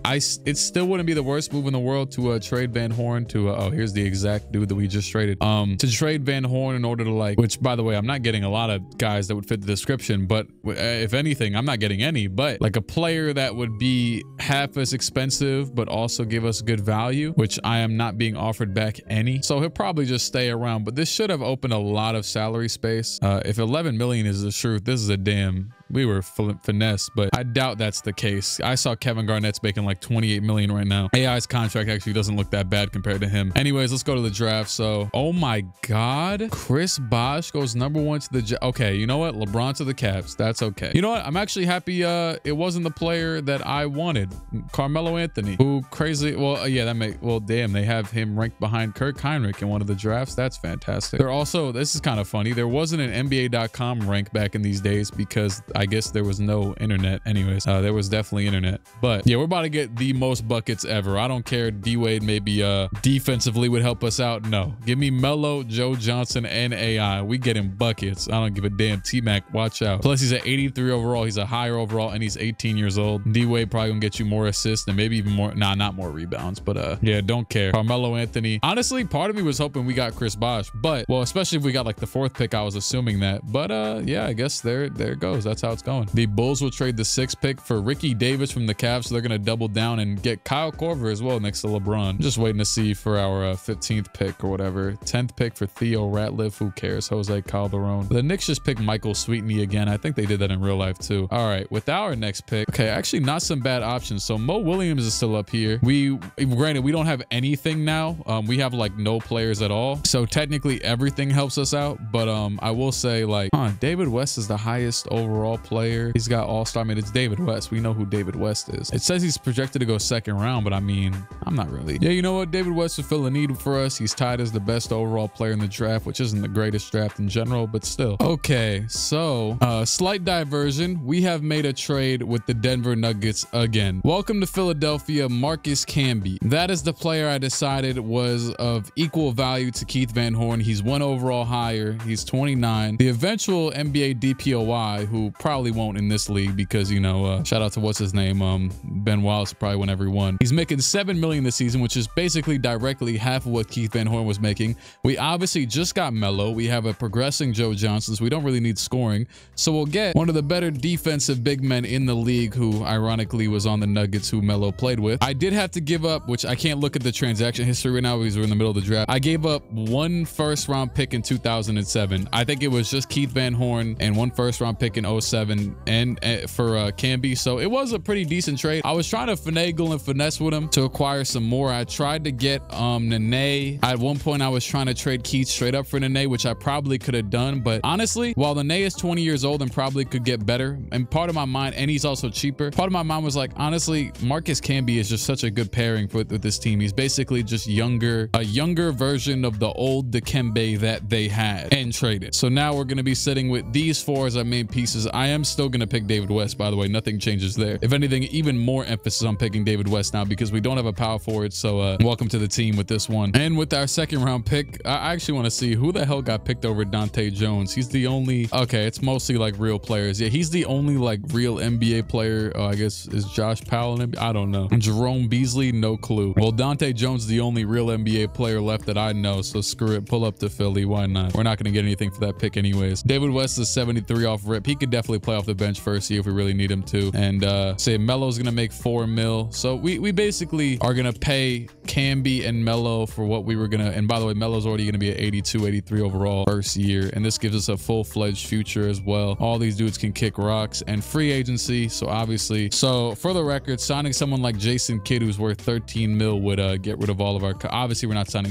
It still wouldn't be the worst move in the world to trade Van Horn to oh, here's the exact dude that we just traded. To trade Van Horn in order to like, which by the way, I'm not getting a lot of guys that would fit the description, but if anything, I'm not getting any, but like a player that would be half as expensive but also give us good value, which I am not being offered back any. So he'll probably just stay around, but this should have opened a lot of salary space. If 11 million is the truth, this is a damn, we were finesse, but I doubt that's the case. I saw Kevin Garnett's making like 28 million right now. AI's contract actually doesn't look that bad compared to him. Anyways, let's go to the draft. So, oh my God, Chris Bosh goes #1 to the, okay, you know what? LeBron to the Cavs. That's okay. You know what? I'm actually happy it wasn't the player that I wanted. Carmelo Anthony, who crazy, well, yeah, that may, well, damn, they have him ranked behind Kirk Heinrich in one of the drafts. That's fantastic. They're also, this is kind of funny. There wasn't an NBA.com rank back in these days because I guess there was no internet. Anyways, there was definitely internet, but yeah, we're about to get the most buckets ever. I don't care. D-Wade maybe defensively would help us out. No, give me Melo, Joe Johnson, and AI. We getting buckets. I don't give a damn. T-Mac, watch out. Plus he's at 83 overall. He's a higher overall and he's 18 years old. D-Wade probably gonna get you more assists and maybe even more, nah, not more rebounds, but yeah, don't care. Carmelo Anthony. Honestly, part of me was hoping we got Chris Bosh, but well, especially if we got like the 4th pick, I was assuming that, but yeah, I guess there it goes. That's how it's going. The Bulls will trade the 6th pick for Ricky Davis from the Cavs, so they're going to double down and get Kyle Korver as well next to LeBron. Just waiting to see for our 15th pick or whatever. 10th pick for Theo Ratliff. Who cares? Jose Calderon. The Knicks just picked Michael Sweetney again. I think they did that in real life too. All right, with our next pick, okay, actually not some bad options. So Mo Williams is still up here. Granted, we don't have anything now. We have like no players at all. So technically everything helps us out. But I will say like, David West is the highest overall player. He's got all-star. I mean, it's David West. We know who David West is. It says he's projected to go 2nd round, but I mean, I'm not really. Yeah, you know what? David West will fill a need for us. He's tied as the best overall player in the draft, which isn't the greatest draft in general, but still. Okay, so slight diversion. We have made a trade with the Denver Nuggets again. Welcome to Philadelphia, Marcus Camby. That is the player I decided was of equal value to Keith Van Horn. He's 1 overall higher. He's 29. The eventual NBA DPOY, who probably won't in this league because, you know, shout out to what's his name, Ben Wallace probably won every one. He's making $7 million this season, which is basically directly half of what Keith Van Horn was making. We obviously just got Melo. We have a progressing Joe Johnson, so we don't really need scoring. So we'll get one of the better defensive big men in the league, who ironically was on the Nuggets, who Melo played with. I did have to give up, which I can't look at the transaction history right now because we're in the middle of the draft. I gave up 1 first-round pick in 2007. I think it was just Keith Van Horn and 1 first-round pick in 07 and for Camby. So it was a pretty decent trade. I was trying to finagle and finesse with him to acquire some more. I tried to get Nene. At one point, I was trying to trade Keith straight up for Nene, which I probably could have done. But honestly, while Nene is 20 years old and probably could get better, and part of my mind, and he's also cheaper, part of my mind was like, honestly, Marcus Camby is just such a good pairing with this team. He's basically just younger, a younger version of the old Dikembe that they had and traded. So now we're going to be sitting with these 4 as our main pieces. I am still going to pick David West, by the way. Nothing changes there. If anything, even more emphasis on picking David West now because we don't have a power forward. So welcome to the team with this one. And with our 2nd round pick, I actually want to see who the hell got picked over Dante Jones. He's the only, okay, it's mostly like real players. Yeah, he's the only like real NBA player. I guess is Josh Powell. I don't know. Jerome Beasley, no clue. Well, Dante Jones is the only real NBA player left that I know. So screw it. Pull up to Philly. Why not? We're not going to get anything for that pick anyways. David West is 73 off rip. He could definitely play off the bench first year if we really need him to. And say Melo's going to make 4 mil. So we basically are going to pay Camby and Melo for what we were gonna, and by the way, Melo's already gonna be at 82, 83 overall first year, and this gives us a full-fledged future as well. All these dudes can kick rocks, and free agency. So obviously, so for the record, signing someone like Jason Kidd who's worth 13 mil would get rid of all of our, obviously we're not signing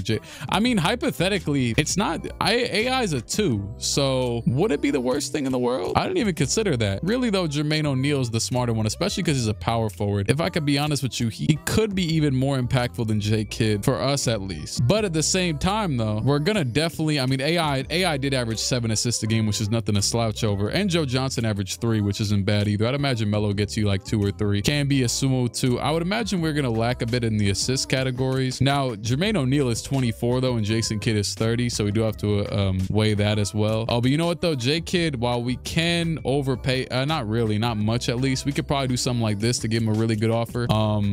I mean, hypothetically, it's not, AI is a 2, so would it be the worst thing in the world? I didn't even consider that. Really though, Jermaine O'Neal is the smarter one, especially because he's a power forward. If I could be honest with you, he could be even more impactful than J Kidd, for us at least. But at the same time though, we're gonna definitely, I mean, AI did average 7 assists a game, which is nothing to slouch over, and Joe Johnson averaged 3, which isn't bad either. I'd imagine Melo gets you like 2 or 3. Can be a sumo 2. I would imagine we're gonna lack a bit in the assist categories. Now, Jermaine O'Neal is 24 though, and Jason Kidd is 30, so we do have to weigh that as well. Oh, but you know what though, J Kidd, while we can overpay, not really, not much at least, we could probably do something like this to give him a really good offer.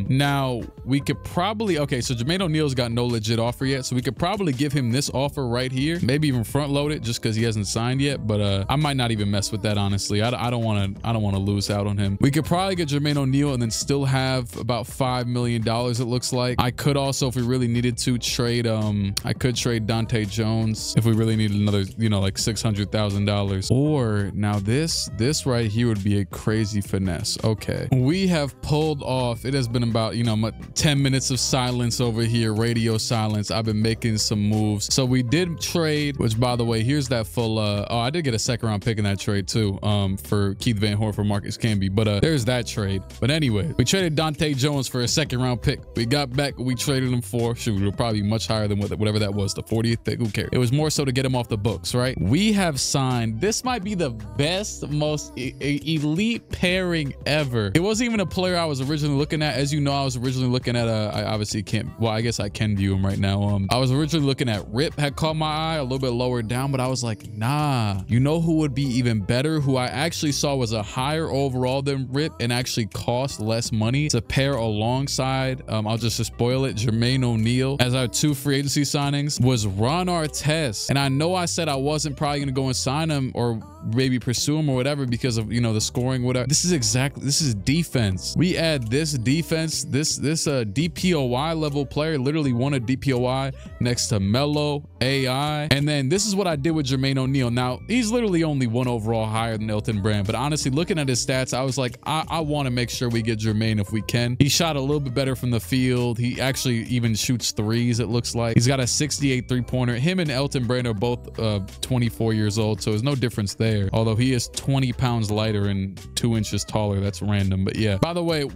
Now we could probably, okay, so Jermaine O'Neal's got no legit offer yet, so we could probably give him this offer right here, maybe even front load it just because he hasn't signed yet. But I might not even mess with that, honestly. I don't want to lose out on him. We could probably get Jermaine O'Neal and then still have about $5 million, it looks like. I could also, if we really needed to, trade I could trade Dante Jones if we really needed another, you know, like $600,000. Or now this right here would be a crazy finesse. Okay, we have pulled off, it has been about, you know, 10 minutes of silence over here, radio silence. I've been making some moves. So we did trade, which by the way, here's that full oh, I did get a 2nd round pick in that trade too, for Keith Van Horn for Marcus Camby, but there's that trade. But anyway, we traded Dante Jones for a 2nd round pick. We got back, we traded him for, shoot, we were probably much higher than whatever that was, the 40th pick. Who cares? It was more so to get him off the books, right? We have signed, this might be the best, most elite pairing ever. It wasn't even a player I was originally looking at. As you know, I was originally looking at I obviously can't, well, I guess I can view him right now. I was originally looking at Rip, had caught my eye a little bit lower down, but I was like, nah, you know who would be even better, who I actually saw was a higher overall than Rip and actually cost less money to pair alongside, I'll just spoil it, Jermaine O'Neal as our 2 free agency signings, was Ron Artest. And I know I said I wasn't probably gonna go and sign him or maybe pursue him or whatever because of, you know, the scoring, whatever. This is defense. We add this defense, this DPOY level player, literally won a DPOY next to Melo, AI. And then this is what I did with Jermaine O'Neal. Now he's literally only 1 overall higher than Elton Brand, but honestly, looking at his stats, I was like, I want to make sure we get Jermaine if we can. He shot a little bit better from the field. He actually even shoots 3s, it looks like. He's got a 68 3-pointer. Him and Elton Brand are both 24 years old, so there's no difference there. Although he is 20 pounds lighter and 2 inches taller. That's random, but yeah. By the way,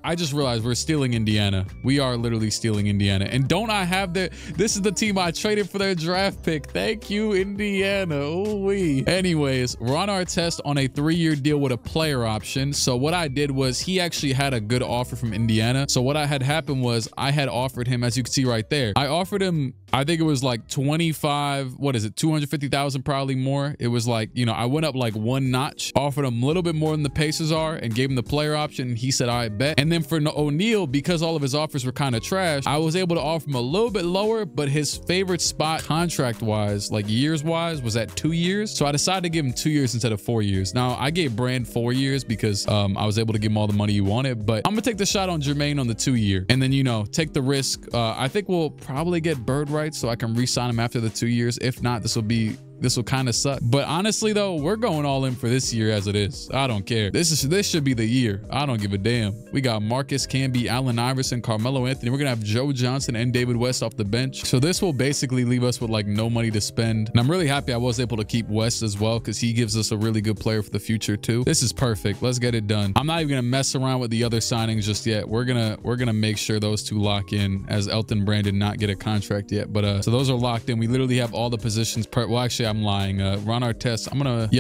I just realized we're stealing Indiana. We are literally stealing Indiana. And don't I have this is the team I traded for their draft pick. Thank you, Indiana. Ooh-wee. Anyways, Ron Artest on a 3-year deal with a player option. So what I did was he actually had a good offer from Indiana. So what had happened was I had offered him, as you can see right there, I offered him, I think it was like 25, what is it, 250,000, probably more. It was like, you know, I went up like 1 notch, offered him a little bit more than the Pacers are, and gave him the player option. He said, I bet. And then for O'Neal, because all of his offers were kind of trash, I was able to offer him a little bit lower, but his favorite spot contract wise, like years wise, was at 2 years. So I decided to give him 2 years instead of 4 years. Now I gave Brand 4 years because I was able to give him all the money he wanted, but I'm gonna take the shot on Jermaine on the 2 year, and then, you know, take the risk. I think we'll probably get bird rights so I can re-sign him after the 2 years. If not, this will kind of suck. But honestly though, we're going all in for this year as it is. I don't care. This should be the year. I don't give a damn. We got Marcus Camby, Allen Iverson, Carmelo Anthony. We're gonna have Joe Johnson and David West off the bench. So this will basically leave us with like no money to spend. And I'm really happy I was able to keep West as well, because he gives us a really good player for the future too. This is perfect. Let's get it done. I'm not even gonna mess around with the other signings just yet. We're gonna make sure those 2 lock in, as Elton Brand did not get a contract yet. But so those are locked in. We literally have all the positions well, actually I'm lying. Ron Artest,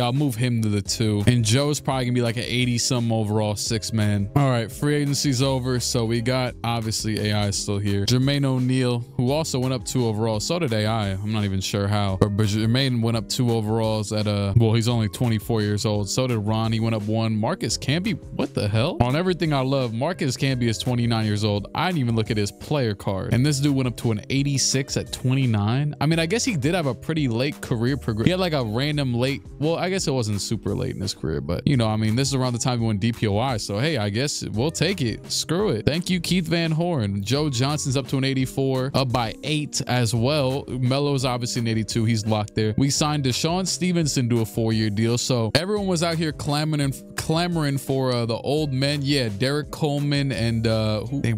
I'll move him to the 2, and Joe's probably gonna be like an 80-something overall 6-man. All right, free agency's over, so we got, obviously AI is still here, Jermaine O'Neal, who also went up 2 overall. So did AI. I'm not even sure how, but Jermaine went up 2 overalls at well, he's only 24 years old. So did Ron. He went up 1. Marcus Camby, what the hell? On everything I love, Marcus Camby is 29 years old. I didn't even look at his player card, and this dude went up to an 86 at 29. I mean, I guess he did have a pretty late career He had like a random late, well, I guess it wasn't super late in his career, but you know, I mean, this is around the time he won DPOI. So, hey, I guess we'll take it. Screw it. Thank you, Keith Van Horn. Joe Johnson's up to an 84, up by 8 as well. Melo's obviously an 82. He's locked there. We signed Deshaun Stevenson to a 4-year deal. So everyone was out here clamoring for the old men. Yeah, Derek Coleman and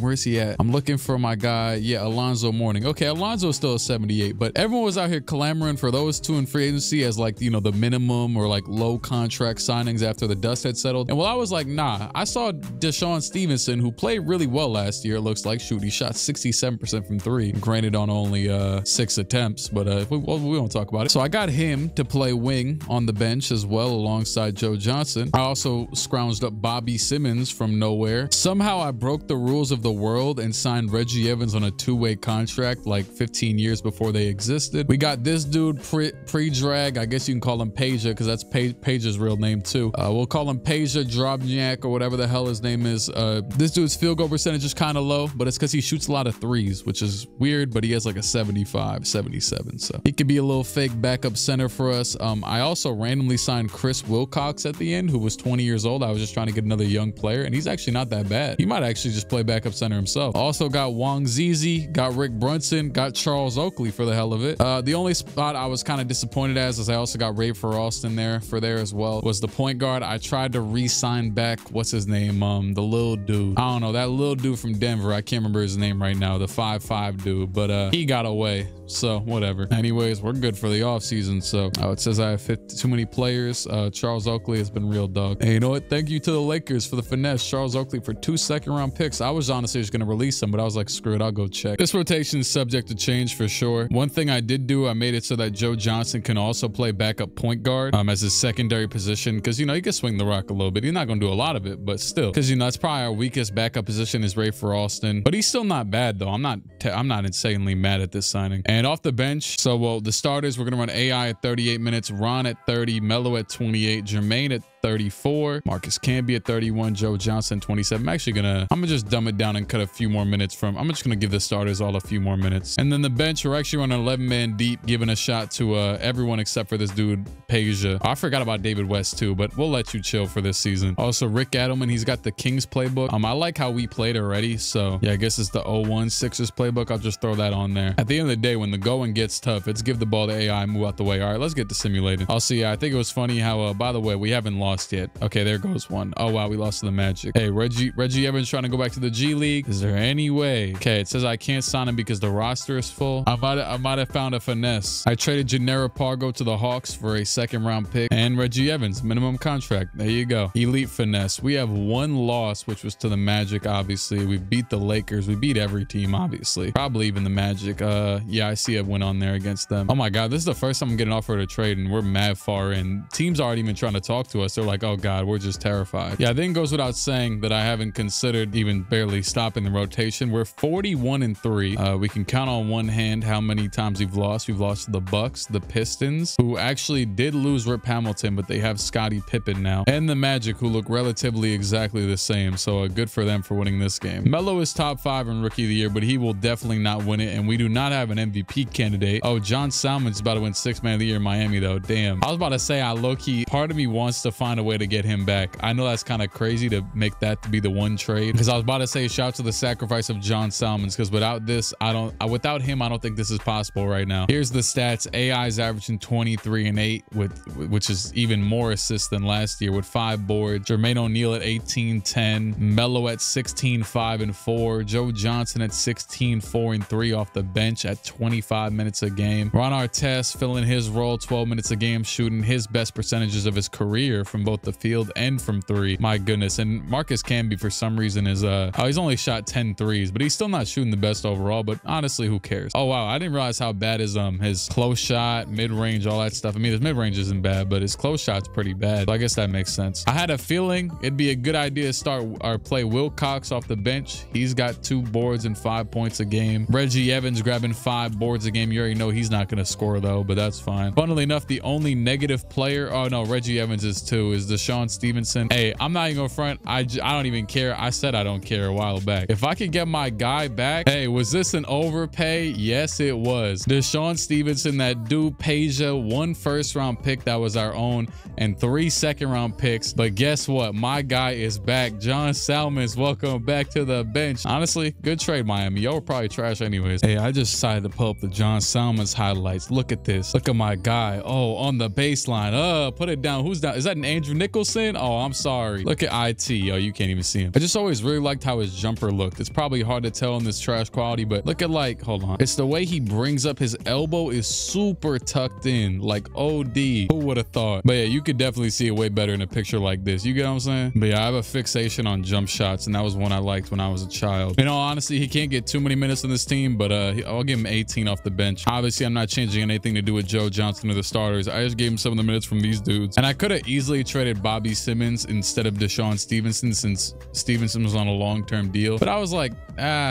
where's he at? I'm looking for my guy. Yeah, Alonzo Mourning. Okay, Alonzo's still a 78, but everyone was out here clamoring for those two in free agency as like, you know, the minimum or like low contract signings after the dust had settled. And well, I was like, nah, I saw Deshaun Stevenson, who played really well last year. It looks like, shoot, he shot 67% from 3, granted on only 6 attempts, but we won't talk about it. So I got him to play wing on the bench as well alongside Joe Johnson. I also scrounged up Bobby Simmons from nowhere. Somehow I broke the rules of the world and signed Reggie Evans on a 2-way contract like 15 years before they existed. We got this dude pre-drag. I guess you can call him Peja because that's Peja's real name too. We'll call him Peja Drobnyak or whatever the hell his name is. This dude's field goal percentage is kind of low, but it's because he shoots a lot of 3s, which is weird, but he has like a 75, 77. So he could be a little fake backup center for us. I also randomly signed Chris Wilcox at the end, who was 20 years old. I was just trying to get another young player, and he's actually not that bad. He might actually just play backup center himself. Also got Wong Zizi, got Rick Brunson, got Charles Oakley for the hell of it. The only spot I was kind of disappointed as I also got Ray Alston there as well, was the point guard. I tried to re-sign back, what's his name? The little dude. I don't know, that little dude from Denver. I can't remember his name right now, the 5'5" dude, but he got away. So whatever. Anyways, we're good for the offseason. So it says I have too many players. Charles Oakley has been real dog. Hey, you know what? Thank you to the Lakers for the finesse. Charles Oakley for 2 second-round picks. I was honestly just going to release him, but I was like, screw it, I'll go check. This rotation is subject to change for sure. One thing I did do, I made it so that Joe Johnson can also play backup point guard as his secondary position, because, you know, he can swing the rock a little bit. He's not going to do a lot of it, but still, because, you know, that's probably our weakest backup position is Ray Alston, but he's still not bad though. I'm not insanely mad at this signing. And off the bench, so well, the starters, we're going to run AI at 38 minutes, Ron at 30, Melo at 28, Jermaine at 34, Marcus Camby at 31, Joe Johnson 27. I'm gonna just dumb it down and cut a few more minutes from. I'm just gonna give the starters all a few more minutes. And then the bench, we're actually running 11-man deep, giving a shot to everyone except for this dude Peja. I forgot about David West too, but we'll let you chill for this season. Also, Rick Adelman, he's got the Kings playbook. I like how we played already, so yeah, I guess it's the 01 Sixers playbook. I'll just throw that on there. At the end of the day, when the going gets tough, it's give the ball to AI, move out the way. All right, let's get to simulating. Also, yeah, I think it was funny how by the way, we haven't lost yet. Okay, there goes one. Oh wow, we lost to the Magic. Hey, Reggie Evans trying to go back to the G League. Is there any way? Okay, it says I can't sign him because the roster is full. I might have found a finesse. I traded Jannero Pargo to the Hawks for a 2nd-round pick and Reggie Evans, minimum contract. There you go. Elite finesse. We have 1 loss, which was to the Magic, obviously. We beat the Lakers. We beat every team, obviously. Probably even the Magic. Yeah, I see a win on there against them. Oh my God, this is the first time I'm getting offered a trade and we're mad far in. Teams aren't even trying to talk to us. They're like, oh God, we're just terrified. Yeah, I think it goes without saying that I haven't considered even barely stopping the rotation. We're 41-3. We can count on one hand how many times we've lost. We've lost to the Bucks, the Pistons, who actually did lose Rip Hamilton, but they have Scottie Pippen now, and the Magic, who look relatively exactly the same. So good for them for winning this game. Melo is top 5 in Rookie of the Year, but he will definitely not win it, and we do not have an MVP candidate. Oh, John Salmon's about to win 6th Man of the Year in Miami, though. Damn. I was about to say, I low-key, part of me wants to find a way to get him back. I know that's kind of crazy to make that to be the one trade, because I was about to say shout out to the sacrifice of John Salmons, because without this, without him, I don't think this is possible right now. Here's the stats. AI's averaging 23 and 8 which is even more assists than last year with 5 boards. Jermaine O'Neal at 18-10, Melo at 16-5 and 4, Joe Johnson at 16-4 and 3 off the bench at 25 minutes a game. Ron Artest filling his role 12 minutes a game, shooting his best percentages of his career from both the field and from 3. My goodness. And Marcus Camby, for some reason, is he's only shot 10 threes, but he's still not shooting the best overall. But honestly, who cares? Oh wow, I didn't realize how bad his close shot, mid-range, all that stuff. I mean, his mid-range isn't bad, but his close shot's pretty bad. So I guess that makes sense. I had a feeling it'd be a good idea to start or play Wilcox off the bench. He's got 2 boards and 5 points a game. Reggie Evans grabbing 5 boards a game. You already know he's not going to score though, but that's fine. Funnily enough, the only negative player, oh no, Reggie Evans is 2. do is Deshaun Stevenson. Hey, I'm not even gonna front. I don't even care. I said I don't care a while back. If I could get my guy back, hey, was this an overpay? Yes, it was. Deshaun Stevenson, that dude, Peja, 1 first-round pick that was our own, and 3 second-round picks. But guess what? My guy is back. John Salmons, welcome back to the bench. Honestly, good trade, Miami. Y'all were probably trash anyways. Hey, I just decided to pull up the John Salmons highlights. Look at this. Look at my guy. Oh, on the baseline. Put it down. Who's down? Is that an Andrew Nicholson? Oh, I'm sorry. Look at IT. Oh, you can't even see him. I just always really liked how his jumper looked. It's probably hard to tell in this trash quality, but look at, like, hold on. It's the way he brings up his elbow is super tucked in, like OD. Who would have thought? But yeah, you could definitely see it way better in a picture like this. You get what I'm saying? But yeah, I have a fixation on jump shots, and that was one I liked when I was a child. You know, honestly, he can't get too many minutes in this team, but I'll give him 18 off the bench. Obviously, I'm not changing anything to do with Joe Johnson or the starters. I just gave him some of the minutes from these dudes. And I could have easily traded Bobby Simmons instead of Deshaun Stevenson, since Stevenson was on a long-term deal. But I was like,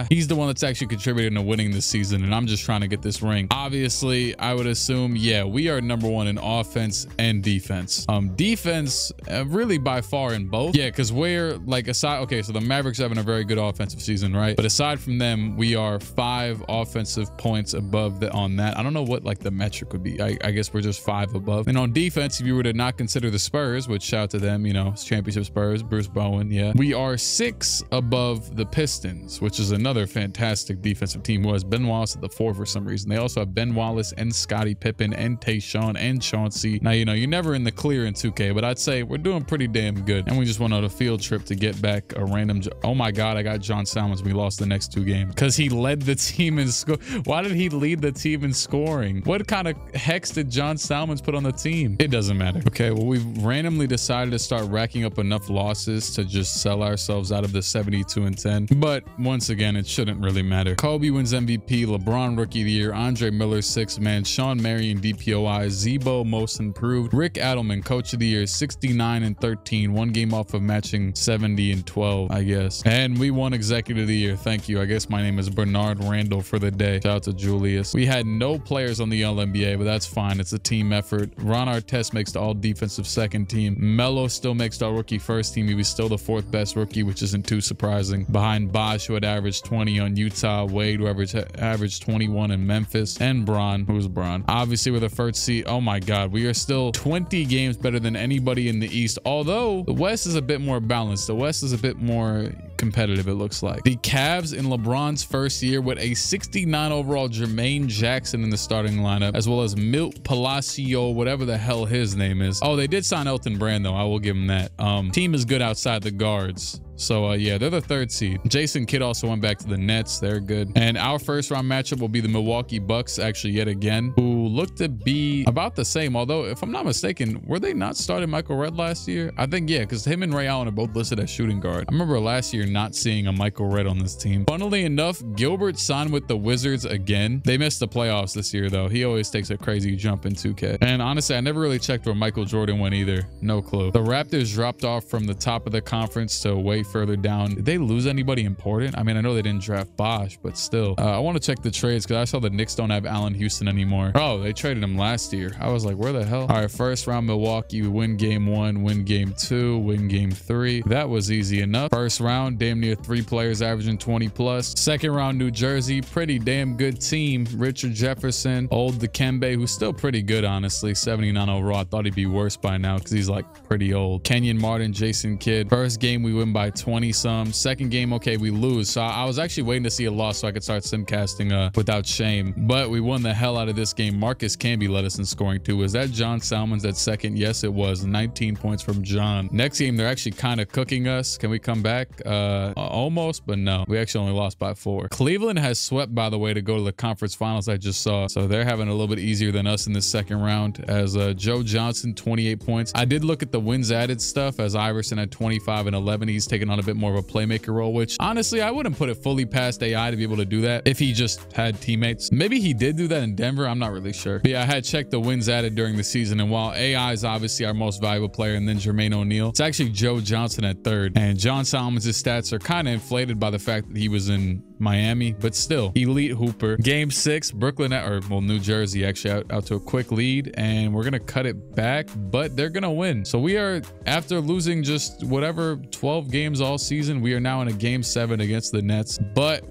he's the one that's actually contributing to winning this season, and I'm just trying to get this ring. Obviously, I would assume, yeah, we are #1 in offense and defense. Defense, really by far in both. Yeah, because we're like, aside, okay, so the Mavericks having a very good offensive season, right? But aside from them, we are 5 offensive points above on that. I don't know what like the metric would be. I guess we're just 5 above. And on defense, if you were to not consider the Spurs, which shout out to them, you know, championship Spurs, Bruce Bowen, yeah, we are 6 above the Pistons, which is another fantastic defensive team who has Ben Wallace at the 4 for some reason. They also have Ben Wallace and Scottie Pippen and Tayshaun and Chauncey. Now, you know, you're never in the clear in 2K, but I'd say we're doing pretty damn good. And we just went on a field trip to get back a random, oh my God, I got John Salmons. We lost the next 2 games because he led the team in score. Why did he lead the team in scoring? What kind of hex did John Salmons put on the team? It doesn't matter. Okay, well, we've randomly decided to start racking up enough losses to just sell ourselves out of the 72-10. But once again, it shouldn't really matter. Kobe wins MVP, LeBron Rookie of the Year, Andre Miller 6th man, Sean Marion DPOI, Zebo Most Improved, Rick Adelman Coach of the Year, 69-13, 1 game off of matching 70-12, I guess. And we won Executive of the Year. Thank you. I guess my name is Bernard Randall for the day. Shout out to Julius. We had no players on the All-NBA, but that's fine. It's a team effort. Ron Artest makes the all-defensive 2nd team. Melo still makes the all-rookie 1st team. He was still the 4th best rookie, which isn't too surprising. Behind Bosh, who had averaged 20 on Utah, Wade, who averaged 21 in Memphis, and Bron, who's Bron. Obviously, with a 1st seed, oh my God, we are still 20 games better than anybody in the East, although the West is a bit more balanced. The West is a bit more competitive, it looks like. The Cavs in LeBron's 1st year with a 69 overall Jermaine Jackson in the starting lineup, as well as Milt Palacio, whatever the hell his name is. Oh, they did sign Elton Brand though. I will give him that. Team is good outside the guards. So yeah, they're the 3rd seed. Jason Kidd also went back to the Nets. They're good. And our 1st round matchup will be the Milwaukee Bucks, actually, yet again, who look to be about the same. Although, if I'm not mistaken, were they not starting Michael Redd last year? I think, yeah, because him and Ray Allen are both listed as shooting guard. I remember last year not seeing a Michael Redd on this team. Funnily enough, Gilbert signed with the Wizards again. They missed the playoffs this year, though. He always takes a crazy jump in 2K. And honestly, I never really checked where Michael Jordan went either. No clue. The Raptors dropped off from the top of the conference to way further down. Did they lose anybody important? I mean, I know they didn't draft Bosh, but still. I want to check the trades because I saw the Knicks don't have Allen Houston anymore. Oh, they traded him last year. I was like, where the hell? All right, 1st round Milwaukee, we win game 1, win game 2, win game 3. That was easy enough. 1st round, damn near 3 players averaging 20 plus. 2nd round, New Jersey, pretty damn good team. Richard Jefferson, old Dikembe, who's still pretty good, honestly. 79 overall. I thought he'd be worse by now because he's like pretty old. Kenyon Martin, Jason Kidd. 1st game, we win by 20 some. 2nd game, okay, we lose. So I was actually waiting to see a loss so I could start simcasting without shame. But we won the hell out of this game. Marcus Camby led us in scoring too. Was that John Salmons at 2nd? Yes, it was. 19 points from John. Next game, they're actually kind of cooking us. Can we come back? Almost, but no. We actually only lost by 4. Cleveland has swept, by the way, to go to the conference finals I just saw. So they're having a little bit easier than us in this 2nd round as Joe Johnson, 28 points. I did look at the wins added stuff as Iverson at 25 and 11. He's taken taking on a bit more of a playmaker role, which honestly, I wouldn't put it fully past AI to be able to do that if he just had teammates. Maybe he did do that in Denver. I'm not really sure. But yeah, I had checked the wins added during the season. And while AI is obviously our most valuable player and then Jermaine O'Neal, it's actually Joe Johnson at third. And John Solomons' stats are kind of inflated by the fact that he was in Miami, but still elite hooper. Game 6, Brooklyn New Jersey actually out to a quick lead, and we're gonna cut it back, but they're gonna win. So we are, after losing just whatever 12 games all season, we are now in a game 7 against the Nets, but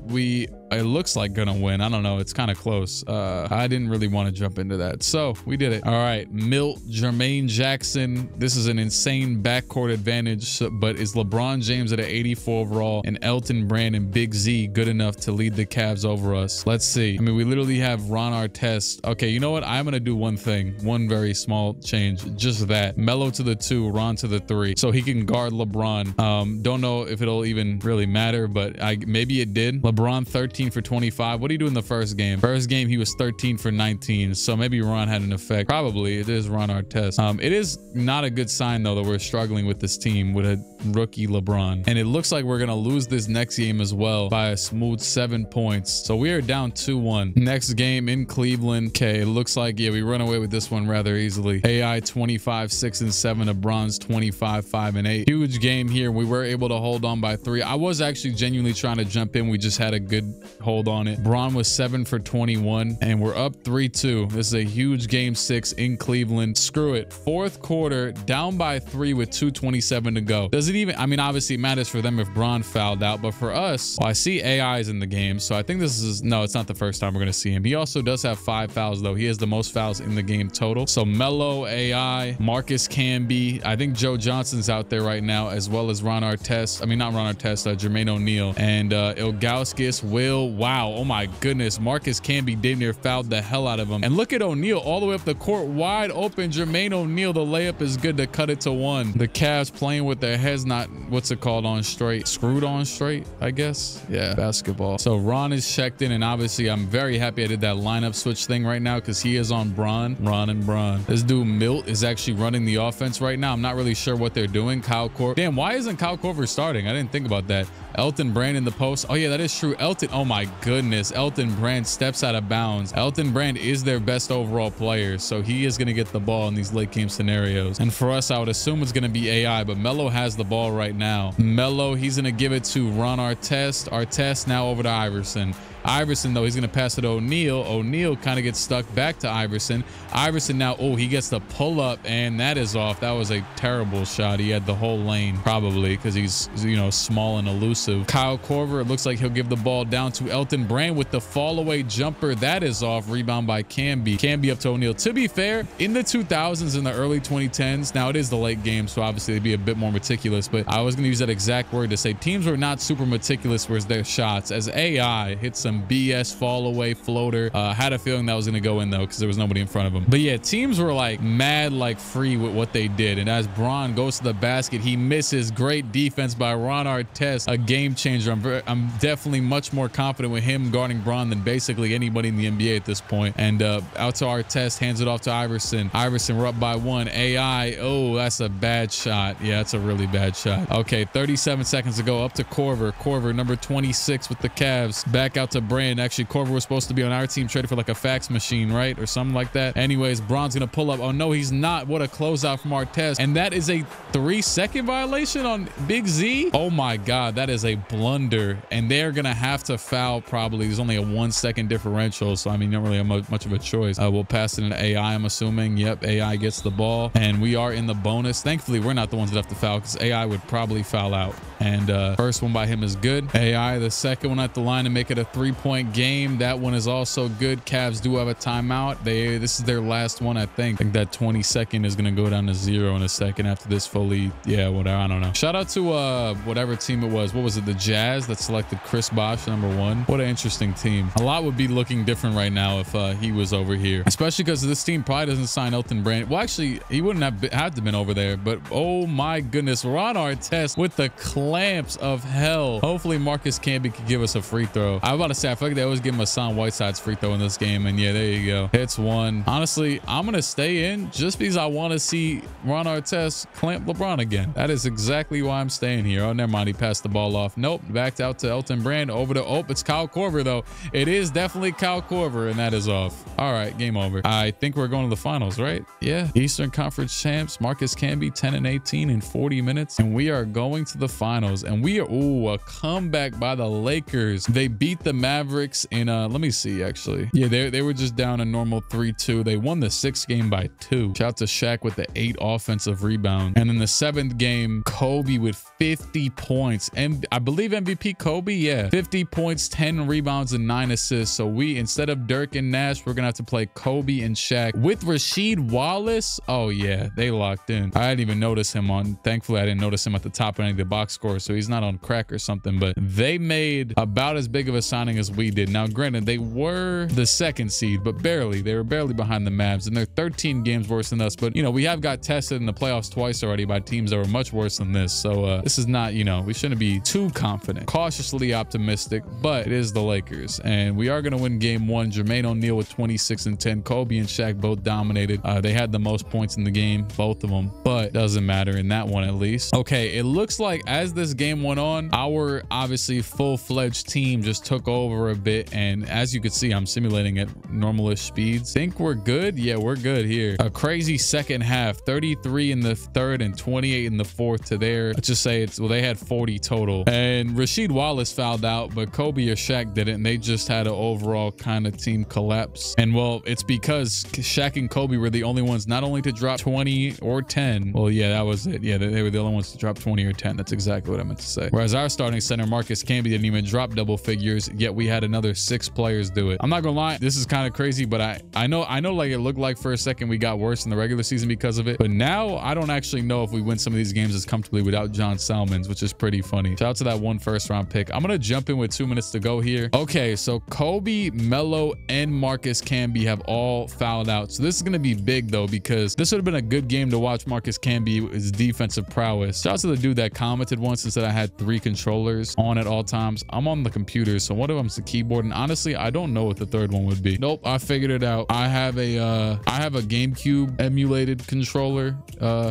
it looks like gonna win. I don't know, it's kind of close. I didn't really want to jump into that, so we did it. All right, Milt, Jermaine Jackson, this is an insane backcourt advantage, but is LeBron James at an 84 overall and Elton Brand and Big Z good enough to lead the Cavs over us? Let's see. I mean, we literally have Ron Artest. Okay, you know what, I'm gonna do one thing, one very small change, just that. Melo to the 2, Ron to the 3, so he can guard LeBron. Don't know if it'll even really matter, but maybe it did. LeBron 13 for 25. What did he do in the first game? First game, he was 13 for 19. So maybe Ron had an effect. Probably it is Ron Artest. It is not a good sign though that we're struggling with this team with a rookie LeBron. And it looks like we're going to lose this next game as well by a smooth 7 points. So we are down 2-1. Next game in Cleveland. Okay, it looks like, yeah, we run away with this one rather easily. AI 25, 6 and 7 to Bronze 25, 5 and 8. Huge game here. We were able to hold on by 3. I was actually genuinely trying to jump in. We just had a good hold on it. Braun was 7 for 21 and we're up 3-2. This is a huge game 6 in Cleveland. Screw it. Fourth quarter, down by 3 with 2:27 to go. Does it even, I mean, obviously it matters for them if Braun fouled out, but for us, well, I see AI is in the game, so I think this is, no, it's not the first time we're going to see him. He also does have 5 fouls though. He has the most fouls in the game total. So Melo, AI, Marcus Camby, I think Joe Johnson's out there right now, as well as Ron Artest. I mean, not Ron Artest, Jermaine O'Neal and Ilgauskas, Will. Wow, oh my goodness, Marcus Camby damn near fouled the hell out of him. And look at O'Neal all the way up the court, wide open. Jermaine O'Neal, the layup is good to cut it to 1. The Cavs playing with their heads not, what's it called, on straight, screwed on straight, I guess. Yeah, basketball. So Ron is checked in, and obviously I'm very happy I did that lineup switch thing right now because he is on Ron and Braun. This dude Milt is actually running the offense right now. I'm not really sure what they're doing. Kyle Korver. Damn, why isn't Kyle Korver starting? I didn't think about that. Elton Brand in the post. Oh yeah, that is true. Elton, oh my goodness, Elton Brand steps out of bounds. Elton Brand is their best overall player, so he is going to get the ball in these late game scenarios. And for us, I would assume it's going to be AI, but Melo has the ball right now. Melo, he's going to give it to Ron Artest. Artest now over to Iverson. Iverson, though, he's going to pass it to O'Neal. O'Neal kind of gets stuck back to Iverson. Iverson now, oh, he gets the pull up, and that is off. That was a terrible shot. He had the whole lane, probably, because he's, you know, small and elusive. Kyle Korver, it looks like he'll give the ball down to Elton Brand with the fall away jumper. That is off. Rebound by Camby. Camby up to O'Neal. To be fair, in the 2000s and the early 2010s, now it is the late game, so obviously they'd be a bit more meticulous, but I was going to use that exact word to say teams were not super meticulous with their shots, as AI hit some BS fall away floater. Had a feeling that was going to go in though because there was nobody in front of him. But yeah, teams were like mad, like free with what they did. And as Braun goes to the basket, he misses. Great defense by Ron Artest, a game changer. I'm definitely much more confident with him guarding Braun than basically anybody in the NBA at this point. And out to Artest, hands it off to Iverson. Iverson, we're up by 1. AI, oh, that's a bad shot. Yeah, that's a really bad shot. Okay, 37 seconds to go. Up to Korver. Korver, number 26 with the Cavs. Back out to Brand. Actually, Korver was supposed to be on our team, traded for like a fax machine, right? Or something like that. Anyways, Braun's going to pull up. Oh, no, he's not. What a closeout from Artest. And that is a 3-second violation on Big Z. Oh, my God. That is a blunder. And they're going to have to foul probably. There's only a 1-second differential. So, I mean, not really much of a choice. We'll pass it into AI, I'm assuming. Yep, AI gets the ball. And we are in the bonus. Thankfully, we're not the ones that have to foul because AI would probably foul out. And first one by him is good. AI, the second one at the line to make it a 3-point game. That one is also good. Cavs do have a timeout. This is their last one, I think. I think that 22nd is going to go down to 0 in a second after this fully, yeah, whatever. I don't know. Shout out to whatever team it was. What was it? The Jazz that selected Chris Bosh, number 1. What an interesting team. A lot would be looking different right now if he was over here, especially because this team probably doesn't sign Elton Brand. Well, actually, he wouldn't have had to been over there, but oh my goodness, Ron Artest with the clamps of hell. Hopefully Marcus Camby could give us a free throw. I was about to say, I feel like they always give him Hassan Whiteside's free throw in this game. And yeah, there you go. Hits one. Honestly, I'm going to stay in just because I want to see Ron Artest clamp LeBron again. That is exactly why I'm staying here. Oh, never mind. He passed the ball off. Nope. Backed out to Elton Brand. Over to, oh, it's Kyle Korver though. It is definitely Kyle Korver, and that is off. All right, game over. I think we're going to the finals, right? Yeah. Eastern Conference champs, Marcus Camby, 10 and 18 in 40 minutes. And we are going to the finals. And we are, ooh, a comeback by the Lakers. They beat the Mavericks in, let me see, actually. Yeah, they were just down a normal 3-2. They won the 6th game by 2. Shout out to Shaq with the 8 offensive rebounds. And in the 7th game, Kobe with 50 points. And I believe MVP Kobe, yeah. 50 points, 10 rebounds, and 9 assists. So we, instead of Dirk and Nash, we're going to have to play Kobe and Shaq with Rasheed Wallace. Oh, yeah, they locked in. I didn't even notice him on, thankfully, I didn't notice him at the top of any of the box scores, so he's not on crack or something, but they made about as big of a signing as we did. Now, granted, they were the 2nd seed, but barely. They were barely behind the Mavs, and they're 13 games worse than us, but, you know, we have got tested in the playoffs twice already by teams that were much worse than this, so this is not, you know, we shouldn't be too confident. Cautiously optimistic, but it is the Lakers, and we are going to win game 1. Jermaine O'Neal with 26 and 10. Kobe and Shaq both dominated. They had the most points in the game, both of them, but doesn't matter in that one at least. Okay, it looks like as this game went on, our obviously full-fledged team just took over a bit, and as you can see, I'm simulating at normalish speeds. Think we're good? Yeah, we're good here. A crazy second half, 33 in the 3rd and 28 in the 4th to their, let's just say it's, well, they had 40 total. And Rasheed Wallace fouled out, but Kobe or Shaq didn't. And they just had an overall kind of team collapse. And well, it's because Shaq and Kobe were the only ones not only to drop 20 or 10. Well, yeah, that was it. Yeah, they were the only ones to drop 20 or 10. That's exactly what I meant to say. Whereas our starting center, Marcus Camby, didn't even drop double figures, yet we had another 6 players do it. I'm not gonna lie, this is kind of crazy, but I know like it looked like for a second we got worse in the regular season because of it. But now I don't actually know if we win some of these games as comfortably without John Salmons, which is pretty funny. Shout out to that 1 first-round pick. I'm gonna jump in with 2 minutes to go here. Okay, so Kobe, Melo, and Marcus Camby have all fouled out. So this is gonna be big though, because this would have been a good game to watch Marcus Camby, his defensive prowess. Shout out to the dude that commented once and said I had 3 controllers on at all times. I'm on the computer, so one of them's the keyboard, and honestly, I don't know what the 3rd one would be. Nope, I figured it out. I have a GameCube emulated controller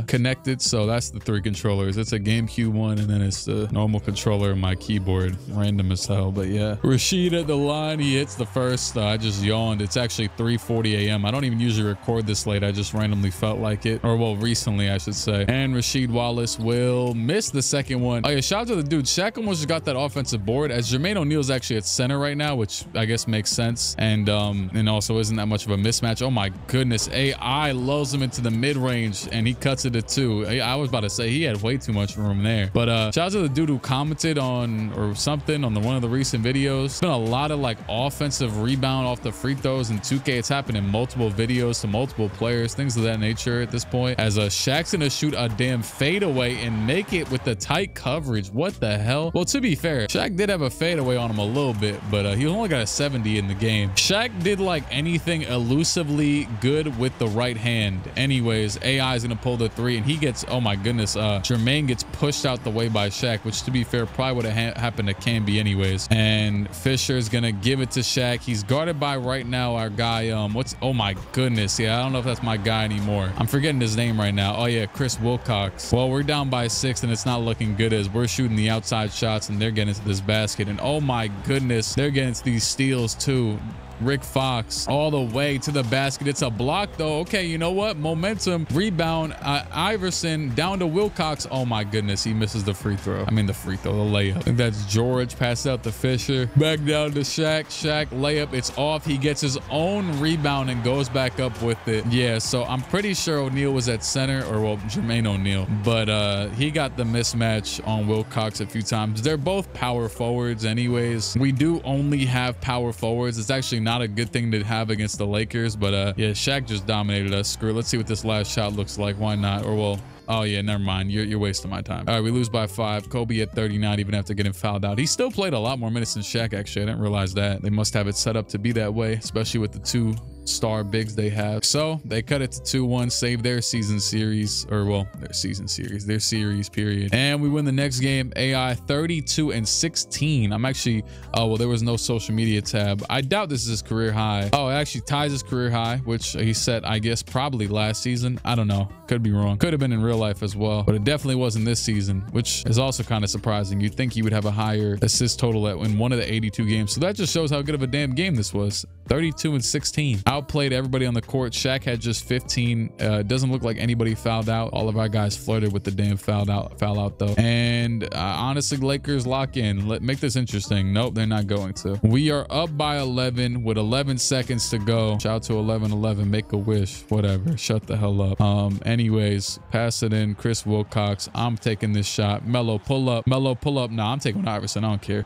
connected, so that's the 3 controllers. It's a GameCube one, and then it's the normal controller and my keyboard. Random as hell, but yeah. Rasheed at the line, he hits the first. I just yawned. It's actually 3:40 a.m. I don't even usually record this late. I just randomly felt like it, or well, recently I should say. And Rasheed Wallace will miss the 2nd one. Oh yeah, shout out to the dude. Shaq almost just got that offensive board, as Jermaine O'Neal's actually at center right now, which I guess makes sense, and also isn't that much of a mismatch. Oh my goodness, AI lulls him into the mid-range, and he cuts it to 2. I was about to say he had way too much room there, but shout out to the dude who commented on or something on one of the recent videos. It's been a lot of like offensive rebound off the free throws in 2K. It's happened in multiple videos to multiple players, things of that nature at this point. As Shaq's gonna shoot a damn fadeaway and make it with the tight coverage. What the hell? Well, to be fair, Shaq did have a fadeaway on him a little bit, but he only got a 70 in the game. Shaq did like anything elusively good with the right hand. Anyways, AI is gonna pull the 3, and he gets, oh my goodness, Jermaine gets pushed out the way by Shaq, which to be fair probably would have happened to Camby anyways. And Fisher's gonna give it to Shaq. He's guarded by right now our guy, oh my goodness, yeah, I don't know if that's my guy anymore. I'm forgetting his name right now. Oh yeah, Chris Wilcox. Well, we're down by 6, and it's not looking good as we're shooting the outside shots, and they're getting to this basket, and oh my goodness, they're getting to these steals too. Rick Fox all the way to the basket. It's a block though. Okay, you know what? Momentum, rebound, Iverson down to Wilcox. Oh my goodness, he misses the free throw. I mean the layup. I think that's George. Pass out to Fisher. Back down to Shaq. Shaq layup. It's off. He gets his own rebound and goes back up with it. Yeah, so I'm pretty sure O'Neal was at center, or well, Jermaine O'Neal, but he got the mismatch on Wilcox a few times. They're both power forwards anyways. We do only have power forwards. It's actually not a good thing to have against the Lakers, but yeah, Shaq just dominated us. Screw it. Let's see what this last shot looks like. Why not? Or well, oh yeah, never mind. You're wasting my time. All right, we lose by 5. Kobe at 39, even after getting fouled out. He still played a lot more minutes than Shaq, actually. I didn't realize that. They must have it set up to be that way, especially with the two star bigs they have. So they cut it to 2-1, save their season series, or well, their series period. And we win the next game. AI 32-16. I'm actually, oh, well, there was no social media tab. I doubt this is his career high. Oh, it actually ties his career high, which he set, I guess, probably last season. I don't know. Could be wrong. Could have been in real life as well, but it definitely wasn't this season, which is also kind of surprising. You'd think he would have a higher assist total in one of the 82 games. So that just shows how good of a damn game this was. 32-16. Outplayed everybody on the court. Shaq had just 15. Doesn't look like anybody fouled out. All of our guys flirted with the damn foul out though. And honestly, Lakers lock in. Make this interesting. Nope, they're not going to. We are up by 11 with 11 seconds to go. Shout out to 11-11. Make a wish. Whatever. Shut the hell up. Anyways, pass it in. Chris Wilcox. I'm taking this shot. Melo, pull up. Melo, pull up. Nah, I'm taking Iverson. I don't care.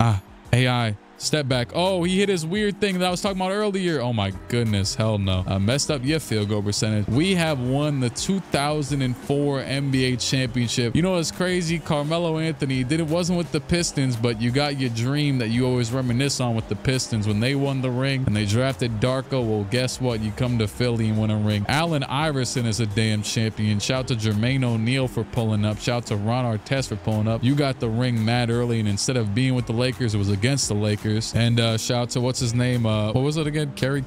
AI. Step back. Oh, he hit his weird thing that I was talking about earlier. Oh my goodness. Hell no. Messed up your field goal percentage. We have won the 2004 NBA championship. You know what's crazy? Carmelo Anthony wasn't with the Pistons, but you got your dream that you always reminisce on with the Pistons when they won the ring and they drafted Darko. Well, guess what? You come to Philly and win a ring. Allen Iverson is a damn champion. Shout to Jermaine O'Neal for pulling up. Shout to Ron Artest for pulling up. You got the ring mad early, and instead of being with the Lakers, it was against the Lakers. And shout out to what's his name, what was it again? Keith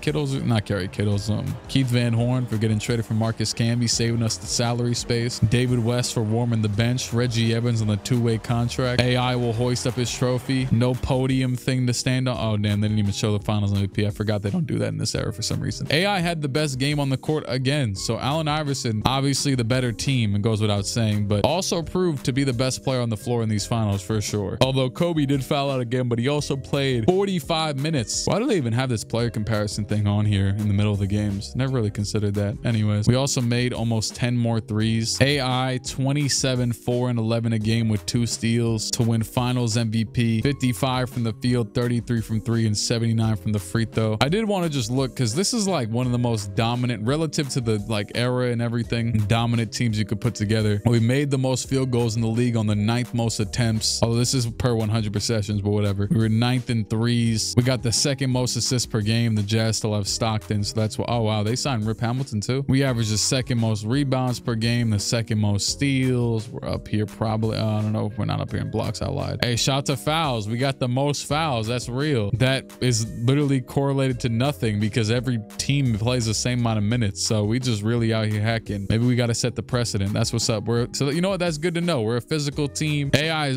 Van Horn for getting traded for Marcus Camby, saving us the salary space. David West for warming the bench. Reggie Evans on the two-way contract. AI will hoist up his trophy. No podium thing to stand on. Oh damn, they didn't even show the finals MVP. I forgot they don't do that in this era for some reason. AI had the best game on the court again. So Allen Iverson, obviously the better team, and goes without saying, but also proved to be the best player on the floor in these finals for sure. Although Kobe did foul out again, but he also played 45 minutes. Why do they even have this player comparison thing on here in the middle of the games? Never really considered that. Anyways, we also made almost 10 more threes. AI 27, 4 and 11 a game with 2 steals to win finals MVP. 55 from the field, 33 from 3, and 79 from the free throw. I did want to just look because this is like one of the most dominant relative to the like era and everything, dominant teams you could put together. We made the most field goals in the league on the 9th most attempts, although this is per 100 possessions, but whatever. We were 9th in threes. We got the 2nd most assists per game. The Jazz still have Stockton, so that's what. Oh wow, they signed Rip Hamilton too. We averaged the 2nd most rebounds per game, the 2nd most steals. We're up here probably. I don't know if we're not up here in blocks. I lied. Hey, shout to fouls. We got the most fouls. That's real. That is literally correlated to nothing because every team plays the same amount of minutes. So we just really out here hacking. Maybe we got to set the precedent. That's what's up. So you know what? That's good to know. We're a physical team.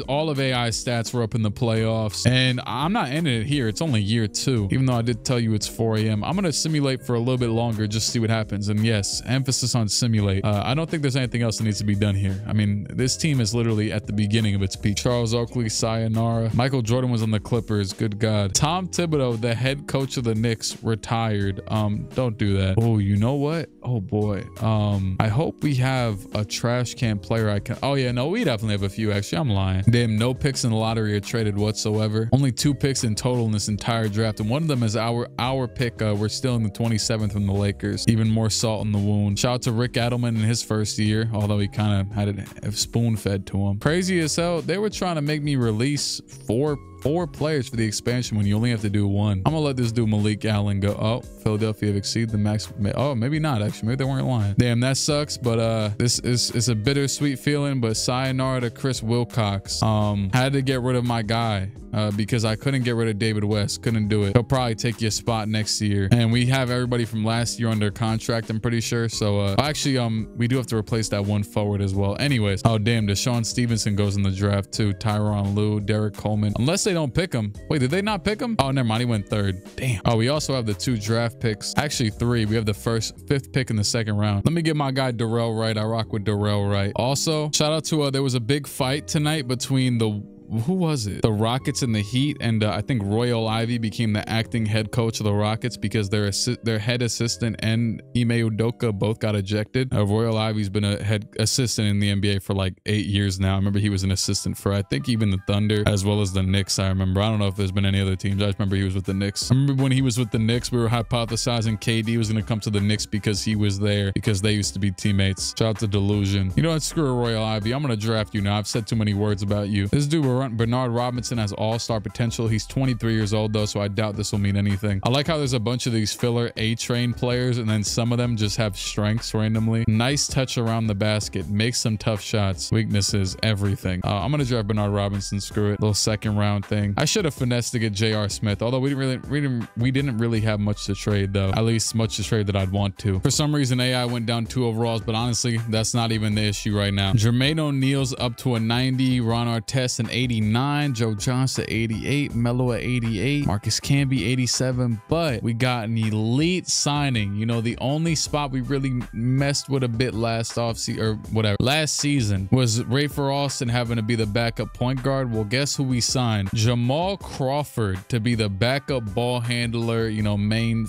All of AI's stats were up in the playoffs, and I'm not ending it here. It's only year 2, even though I did tell you it's 4 a.m. I'm gonna simulate for a little bit longer, just see what happens. And yes, emphasis on simulate. I don't think there's anything else that needs to be done here. I mean, this team is literally at the beginning of its peak. Charles Oakley, sayonara. Michael Jordan was on the Clippers. Good God. Tom Thibodeau, the head coach of the Knicks, retired. Don't do that. Oh, you know what? Oh boy. I hope we have a trash can player I can. Oh yeah, no, we definitely have a few. Actually, I'm lying. Damn, no picks in the lottery are traded whatsoever. Only 2 picks in total in this entire draft, and one of them is our pick. We're still in the 27th from the Lakers. Even more salt in the wound. Shout out to Rick Adelman in his first year, although he kind of had it spoon fed to him. Crazy as hell. They were trying to make me release four players for the expansion when you only have to do 1. I'm gonna let this dude Malik Allen go. Oh, Philadelphia have exceeded the max. Oh, maybe not actually. Maybe they weren't lying. Damn, that sucks. But this is a bittersweet feeling. But sayonara to Chris Wilcox. Had to get rid of my guy because I couldn't get rid of David West. Couldn't do it. He'll probably take your spot next year. And we have everybody from last year under contract, I'm pretty sure. So actually, we do have to replace that 1 forward as well. Anyways, oh damn, Deshaun Stevenson goes in the draft too. Tyronn Lue, Derek Coleman. Unless they don't pick him. Wait, did they not pick him? Oh, never mind. He went 3rd. Damn. Oh, we also have the 2 draft picks. Actually 3. We have the 5th pick in the 2nd round. Let me get my guy Darrell Wright. I rock with Darrell Wright. Also, shout out to there was a big fight tonight between who was it? The Rockets and the Heat, and I think Royal Ivy became the acting head coach of the Rockets because their head assistant and Ime Udoka both got ejected. Royal Ivy's been a head assistant in the NBA for like 8 years now. I remember he was an assistant for I think even the Thunder as well as the Knicks. I remember. I don't know if there's been any other teams. I just remember he was with the Knicks. I remember when he was with the Knicks, we were hypothesizing KD was going to come to the Knicks because he was there because they used to be teammates. Shout out to Delusion. You know what? Screw Royal Ivy. I'm going to draft you now. I've said too many words about you. This dude Bernard Robinson has all-star potential. He's 23 years old though, so I doubt this will mean anything. I like how there's a bunch of these filler A-train players, and then some of them just have strengths randomly. Nice touch around the basket, makes some tough shots. Weaknesses, everything. I'm gonna draft Bernard Robinson. Screw it. Little second round thing. I should have finessed to get J.R. Smith, although we didn't really have much to trade though. At least much to trade that I'd want to. For some reason, AI went down 2 overalls, but honestly, that's not even the issue right now. Jermaine O'Neal's up to a 90. Ron Artest an 89. Joe Johnson 88. Melo at 88. Marcus Camby 87. But we got an elite signing. You know, the only spot we really messed with a bit last season was Rafer Alston having to be the backup point guard. Well, guess who we signed? Jamal Crawford to be the backup ball handler, you know, main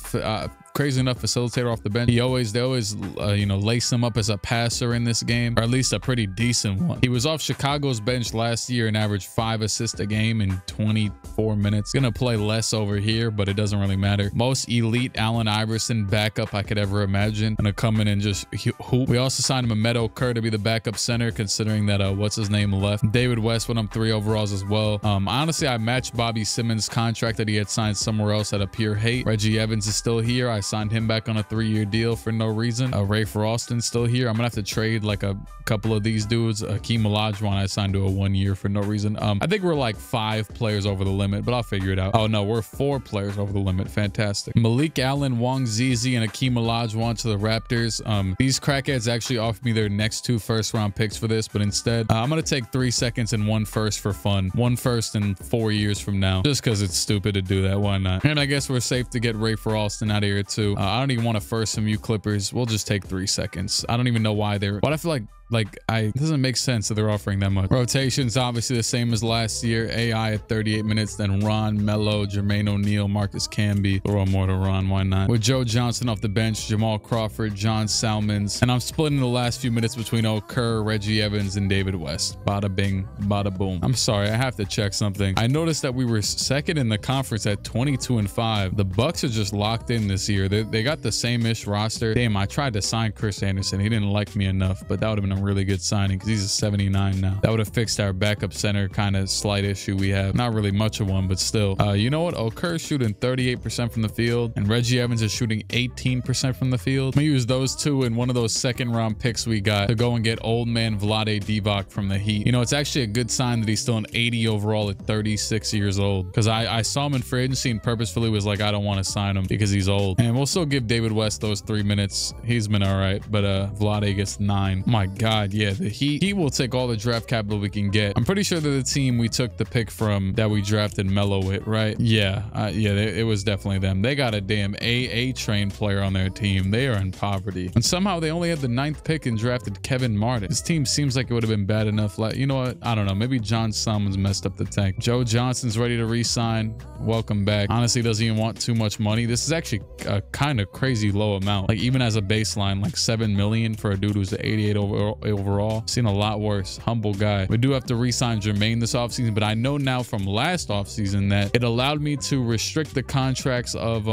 crazy enough facilitator off the bench. They always you know, lace him up as a passer in this game, or at least a pretty decent one. He was off Chicago's bench last year and averaged 5 assists a game in 24 minutes. Gonna play less over here, but it doesn't really matter. Most elite Allen Iverson backup I could ever imagine. Gonna come in and just hoop. We also signed him a Meadow Kerr to be the backup center, considering that what's his name left. David West went up 3 overalls as well. Honestly, I matched Bobby Simmons' contract that he had signed somewhere else at a pure hate. Reggie Evans is still here. I signed him back on a 3-year deal for no reason. Rafer Alston's still here. I'm gonna have to trade like a couple of these dudes. Hakeem Olajuwon I signed to a 1 year for no reason. I think we're like 5 players over the limit, but I'll figure it out. Oh no, we're 4 players over the limit. Fantastic. Malik Allen, Wong Zizi, and Hakeem Olajuwon to the Raptors. These crackheads actually offered me their next 2 first-round picks for this, but instead I'm gonna take 3 seconds and 1 first for fun. 1 first in 4 years from now, just because it's stupid to do that. Why not? And I guess we're safe to get Rafer Alston out of here too. I don't even want to first from you Clippers. We'll just take 3 seconds. I don't even know why but I feel like it doesn't make sense that they're offering that much. Rotations obviously the same as last year. AI at 38 minutes, then Ron, Melo, Jermaine O'Neal, Marcus Camby. Throw more to Ron, why not? With Joe Johnson off the bench, Jamal Crawford, John Salmons, and I'm splitting the last few minutes between Kerr, Reggie Evans, and David West. Bada bing, bada boom. I'm sorry, I have to check something. I noticed that we were second in the conference at 22-5. The Bucks are just locked in this year. They got the same-ish roster. Damn, I tried to sign Chris Anderson. He didn't like me enough, but that would have been a really good signing because he's a 79 now. That would have fixed our backup center kind of slight issue we have. Not really much of one, but still. You know what? Kerr's shooting 38% from the field, and Reggie Evans is shooting 18% from the field. I'm gonna use those 2 in one of those second-round picks we got to go and get old man Vlade Divac from the Heat. You know, it's actually a good sign that he's still an 80 overall at 36 years old, because I saw him in free agency and purposefully was like, I don't want to sign him because he's old. And we'll still give David West those 3 minutes. He's been all right, but Vlade gets 9. My God, yeah, the Heat will take all the draft capital we can get. I'm pretty sure they're the team we took the pick from that we drafted Melo with, right? Yeah, it was definitely them. They got a damn A-train player on their team. They are in poverty. And somehow they only had the 9th pick and drafted Kevin Martin. This team seems like it would have been bad enough. Like, you know what? I don't know. Maybe John Salmons messed up the tank. Joe Johnson's ready to re-sign. Welcome back. Honestly, doesn't even want too much money. This is actually a kind of crazy low amount. Like, even as a baseline, like $7 million for a dude who's an 88 overall. Seen a lot worse. Humble guy. We do have to re-sign Jermaine this offseason, but I know now from last offseason that it allowed me to restrict the contracts of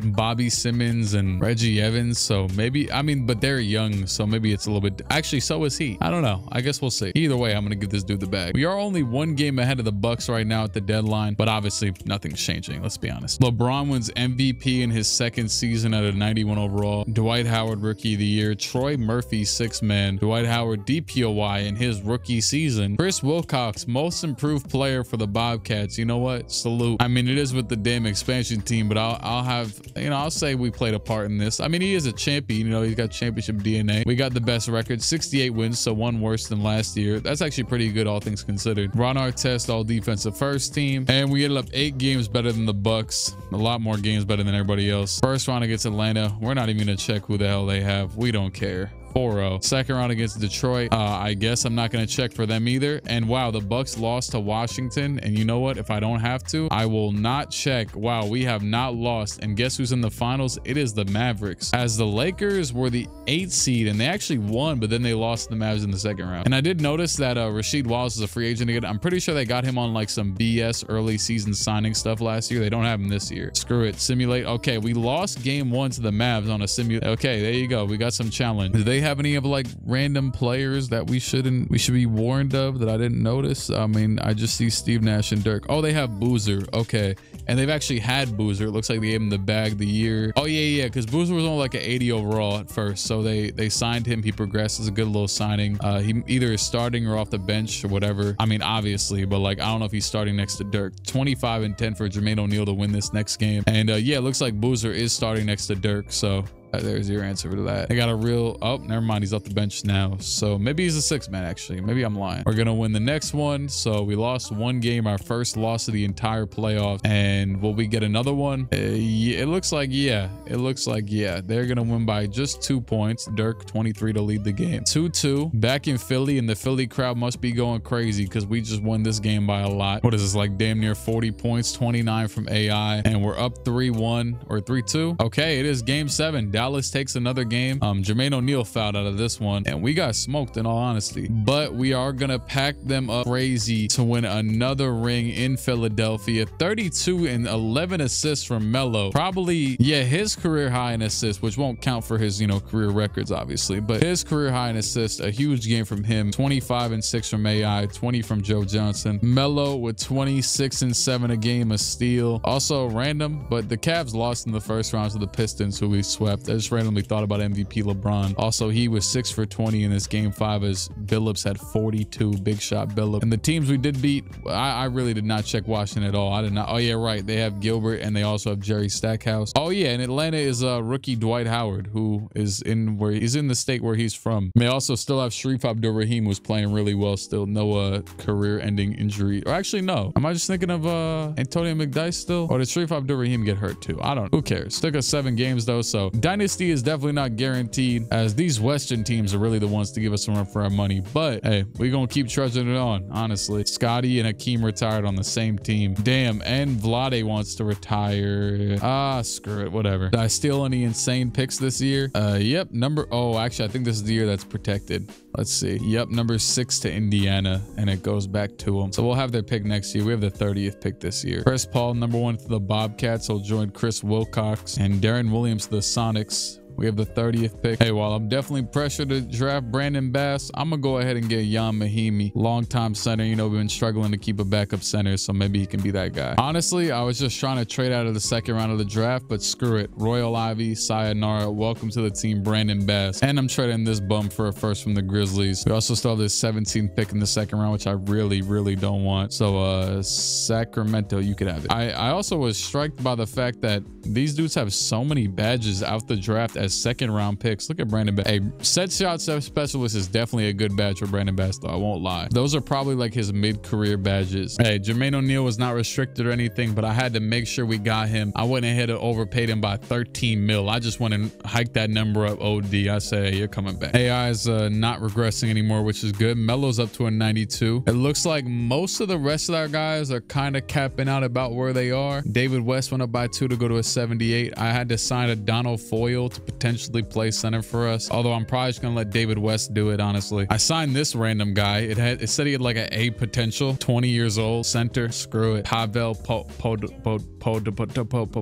Bobby Simmons and Reggie Evans. So maybe, I mean, but they're young, so maybe it's a little bit. Actually, so is he. I don't know. I guess we'll see. Either way, I'm gonna give this dude the bag. We are only 1 game ahead of the Bucks right now at the deadline, but obviously nothing's changing. Let's be honest. LeBron wins MVP in his 2nd season at a 91 overall. Dwight Howard Rookie of the Year. Troy Murphy 6th man. Dwight Howard DPOY in his rookie season. Chris Wilcox Most Improved Player for the Bobcats. You know what? Salute. I mean, it is with the damn expansion team, but I'll say we played a part in this. I mean, he is a champion. You know, he's got championship DNA. We got the best record, 68 wins, so 1 worse than last year. That's actually pretty good, all things considered. Ron Artest all defensive first team, and we ended up 8 games better than the Bucks. A lot more games better than everybody else. First round against Atlanta. We're not even gonna check who the hell they have. We don't care. 4-0. Second round against Detroit. I guess I'm not going to check for them either. And wow, the Bucks lost to Washington. And you know what? If I don't have to, I will not check. Wow, we have not lost. And guess who's in the finals? It is the Mavericks. As the Lakers were the 8th seed and they actually won, but then they lost to the Mavs in the second round. And I did notice that Rasheed Wallace is a free agent again. I'm pretty sure they got him on like some BS early season signing stuff last year. They don't have him this year. Screw it. Simulate. Okay, we lost game 1 to the Mavs on a simulate. Okay, there you go. We got some challenge. They have any of like random players that we should be warned of that I didn't notice? I mean, I just see Steve Nash and Dirk. Oh, they have Boozer. Okay. And they've actually had Boozer. It looks like they gave him the bag the year. Oh yeah, because Boozer was only like an 80 overall at first. So they signed him. He progressed. It's a good little signing. He either is starting or off the bench or whatever. I mean, obviously, but like, I don't know if he's starting next to Dirk. 25 and 10 for Jermaine O'Neal to win this next game. And yeah, it looks like Boozer is starting next to Dirk. So there's your answer to that. They got a real, oh, never mind. He's off the bench now. So maybe he's a six man, actually. Maybe I'm lying. We're going to win the next one. So we lost one game, our first loss of the entire playoff. And will we get another one? Yeah, it looks like, yeah. It looks like, yeah. They're going to win by just 2 points. Dirk, 23 to lead the game. 2-2 back in Philly. And the Philly crowd must be going crazy because we just won this game by a lot. What is this, like damn near 40 points, 29 from AI. And we're up 3-1 or 3-2. Okay, it is game 7. Dallas takes another game. Jermaine O'Neal fouled out of this one and we got smoked in all honesty, but we are gonna pack them up crazy to win another ring in Philadelphia. 32 and 11 assists from Melo. Probably, yeah, his career high in assists, which won't count for his, you know, career records obviously, but his career high in assists, a huge game from him. 25 and 6 from AI, 20 from Joe Johnson. Melo with 26 and 7 a game, a steal. Also random, but the Cavs lost in the first round to the Pistons, who we swept. I just randomly thought about MVP LeBron. Also, he was 6 for 20 in this game 5 as Billups had 42. Big shot Billups. And the teams we did beat, I really did not check Washington at all. I did not. Oh yeah, right. They have Gilbert and they also have Jerry Stackhouse. Oh yeah, and Atlanta is rookie Dwight Howard, who is in the state where he's from. They also still have Sharif Abdul-Rahim, who's playing really well still. No career-ending injury. Or actually, no. Am I just thinking of Antonio McDyess still? Or did Sharif Abdul-Rahim get hurt too? I don't know. Who cares? Took us 7 games though, so Dynasty is definitely not guaranteed, as these Western teams are really the ones to give us some run for our money. But hey, we're gonna keep trudging it on, honestly. Scotty and Hakeem retired on the same team. Damn, and Vlade wants to retire. Screw it, whatever. Did I steal any insane picks this year? Yep, oh, actually, I think this is the year that's protected. Let's see. Yep, number 6 to Indiana, and it goes back to them. So we'll have their pick next year. We have the 30th pick this year. Chris Paul, number 1 to the Bobcats. He'll join Chris Wilcox and Darren Williams to the Sonics. We have the 30th pick. Hey, while I'm definitely pressured to draft Brandon Bass, I'm gonna go ahead and get Jan Mahimi, longtime center. You know, we've been struggling to keep a backup center, so maybe he can be that guy. Honestly, I was just trying to trade out of the second round of the draft, but screw it. Royal Ivy, sayonara, welcome to the team, Brandon Bass. And I'm trading this bum for a first from the Grizzlies. We also still have this 17th pick in the second round, which I really, really don't want. So Sacramento, you could have it. I also was struck by the fact that these dudes have so many badges out the draft as second round picks. Look at Brandon Bass. Hey, set shot specialist is definitely a good badge for Brandon Bass though, I won't lie. Those are probably like his mid-career badges. Hey, Jermaine O'Neal was not restricted or anything, but I had to make sure we got him. I went ahead and overpaid him by 13 mil. I just went and hiked that number up OD. I say, hey, you're coming back. AI is not regressing anymore, which is good. Melo's up to a 92. It looks like most of the rest of our guys are kind of capping out about where they are. David West went up by 2 to go to a 78. I had to sign a Donald Foyle to potentially play center for us, although I'm probably just gonna let David West do it, honestly. I signed this random guy. It said he had like an A potential, 20 years old, center. Screw it. Pavel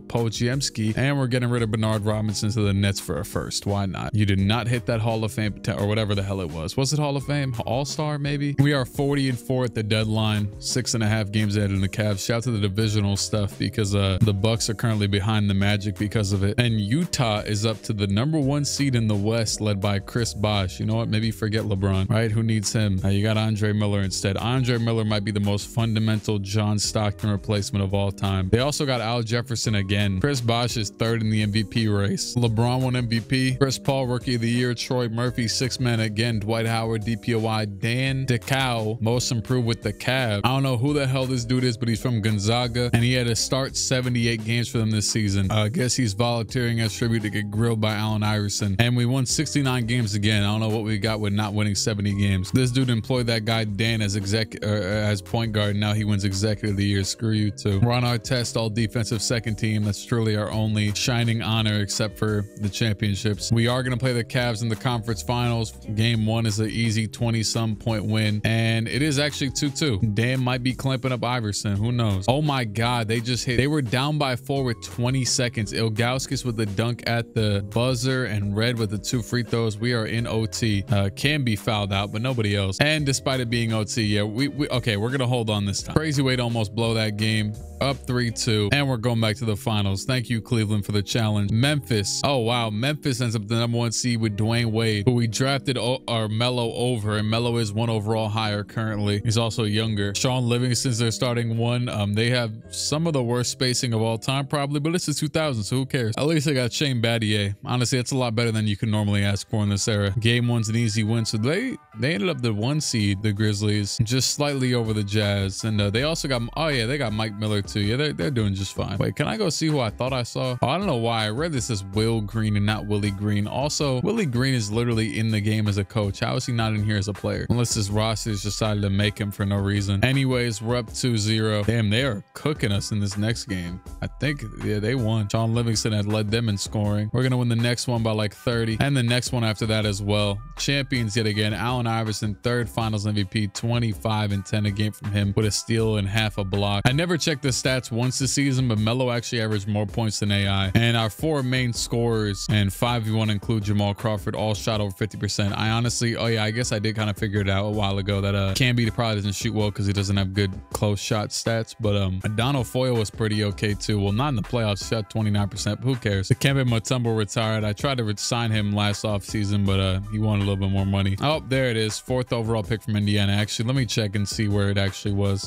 Podziemski, and we're getting rid of Bernard Robinson to the Nets for a first. Why not? You did not hit that Hall of Fame or whatever the hell it was. Was it Hall of Fame? All-Star maybe? We are 40-4 at the deadline, 6.5 games ahead in the Cavs. Shout out to the divisional stuff because the Bucks are currently behind the Magic because of it. And Utah is up to the number 1 seed in the West, led by Chris Bosh. You know what? Maybe forget LeBron, right? Who needs him? You got Andre Miller instead. Andre Miller might be the most fundamental John Stockton replacement of all time. They also got Al Jefferson again. Chris Bosh is 3rd in the MVP race. LeBron won MVP. Chris Paul, Rookie of the Year. Troy Murphy, 6th man again. Dwight Howard, DPOY. Dan DeCow, most improved with the Cavs. I don't know who the hell this dude is, but he's from Gonzaga, and he had to start 78 games for them this season. I guess he's volunteering as tribute to get grilled by Allen Iverson. And we won 69 games again. I don't know what we got with not winning 70 games. This dude employed that guy Dan as point guard. Now he wins Executive of the Year. Screw you too. We're on our test all defensive second team. That's truly our only shining honor except for the championships. We are going to play the Cavs in the conference finals. Game 1 is an easy 20-some point win, and it is actually 2-2. Dan might be clamping up Iverson. Who knows? Oh my God, they just hit. They were down by 4 with 20 seconds. Ilgauskas with the dunk at the buzzer buzzer and red with the 2 free throws. We are in OT. Can be fouled out, but nobody else. And despite it being OT, yeah, okay, we're gonna hold on this time. Crazy way to almost blow that game. Up 3-2, and we're going back to the finals. Thank you, Cleveland, for the challenge. Memphis. Oh wow, Memphis ends up the #1 seed with Dwayne Wade, who we drafted our Melo over, and Melo is 1 overall higher currently. He's also younger. Sean Livingston's their starting 1. They have some of the worst spacing of all time, probably, but it's the 2000s, so who cares? At least they got Shane Battier. Honestly, that's a lot better than you can normally ask for in this era. Game 1's an easy win, so they ended up the 1 seed, the Grizzlies, just slightly over the Jazz, and they also got, oh yeah, they got Mike Miller too. Yeah, they're doing just fine. Wait, can I go see who I thought I saw? Oh, I don't know why I read this as Will Green and not Willie Green. Also, Willie Green is literally in the game as a coach. How is he not in here as a player? Unless this roster's decided to make him for no reason. Anyways, we're up 2-0. Damn, they are cooking us in this next game. I think, yeah, they won. Sean Livingston had led them in scoring. We're gonna win the next one by like 30, and the next one after that as well. Champions yet again. Allen Iverson, 3rd Finals MVP, 25 and 10 a game from him with a steal and half a block. I never checked the stats once this season, but Melo actually averaged more points than AI. And our 4 main scorers and 5v1 include Jamal Crawford, all shot over 50%. I honestly, oh yeah, I guess I did kind of figure it out a while ago that Camby probably doesn't shoot well because he doesn't have good close shot stats, but Adano Foyle was pretty okay too. Well, not in the playoffs, shot 29%, but who cares? Kemba Mutombo retired. I tried to sign him last offseason, but he wanted a little bit more money. Oh, there it is. 4th overall pick from Indiana. Actually, let me check and see where it actually was.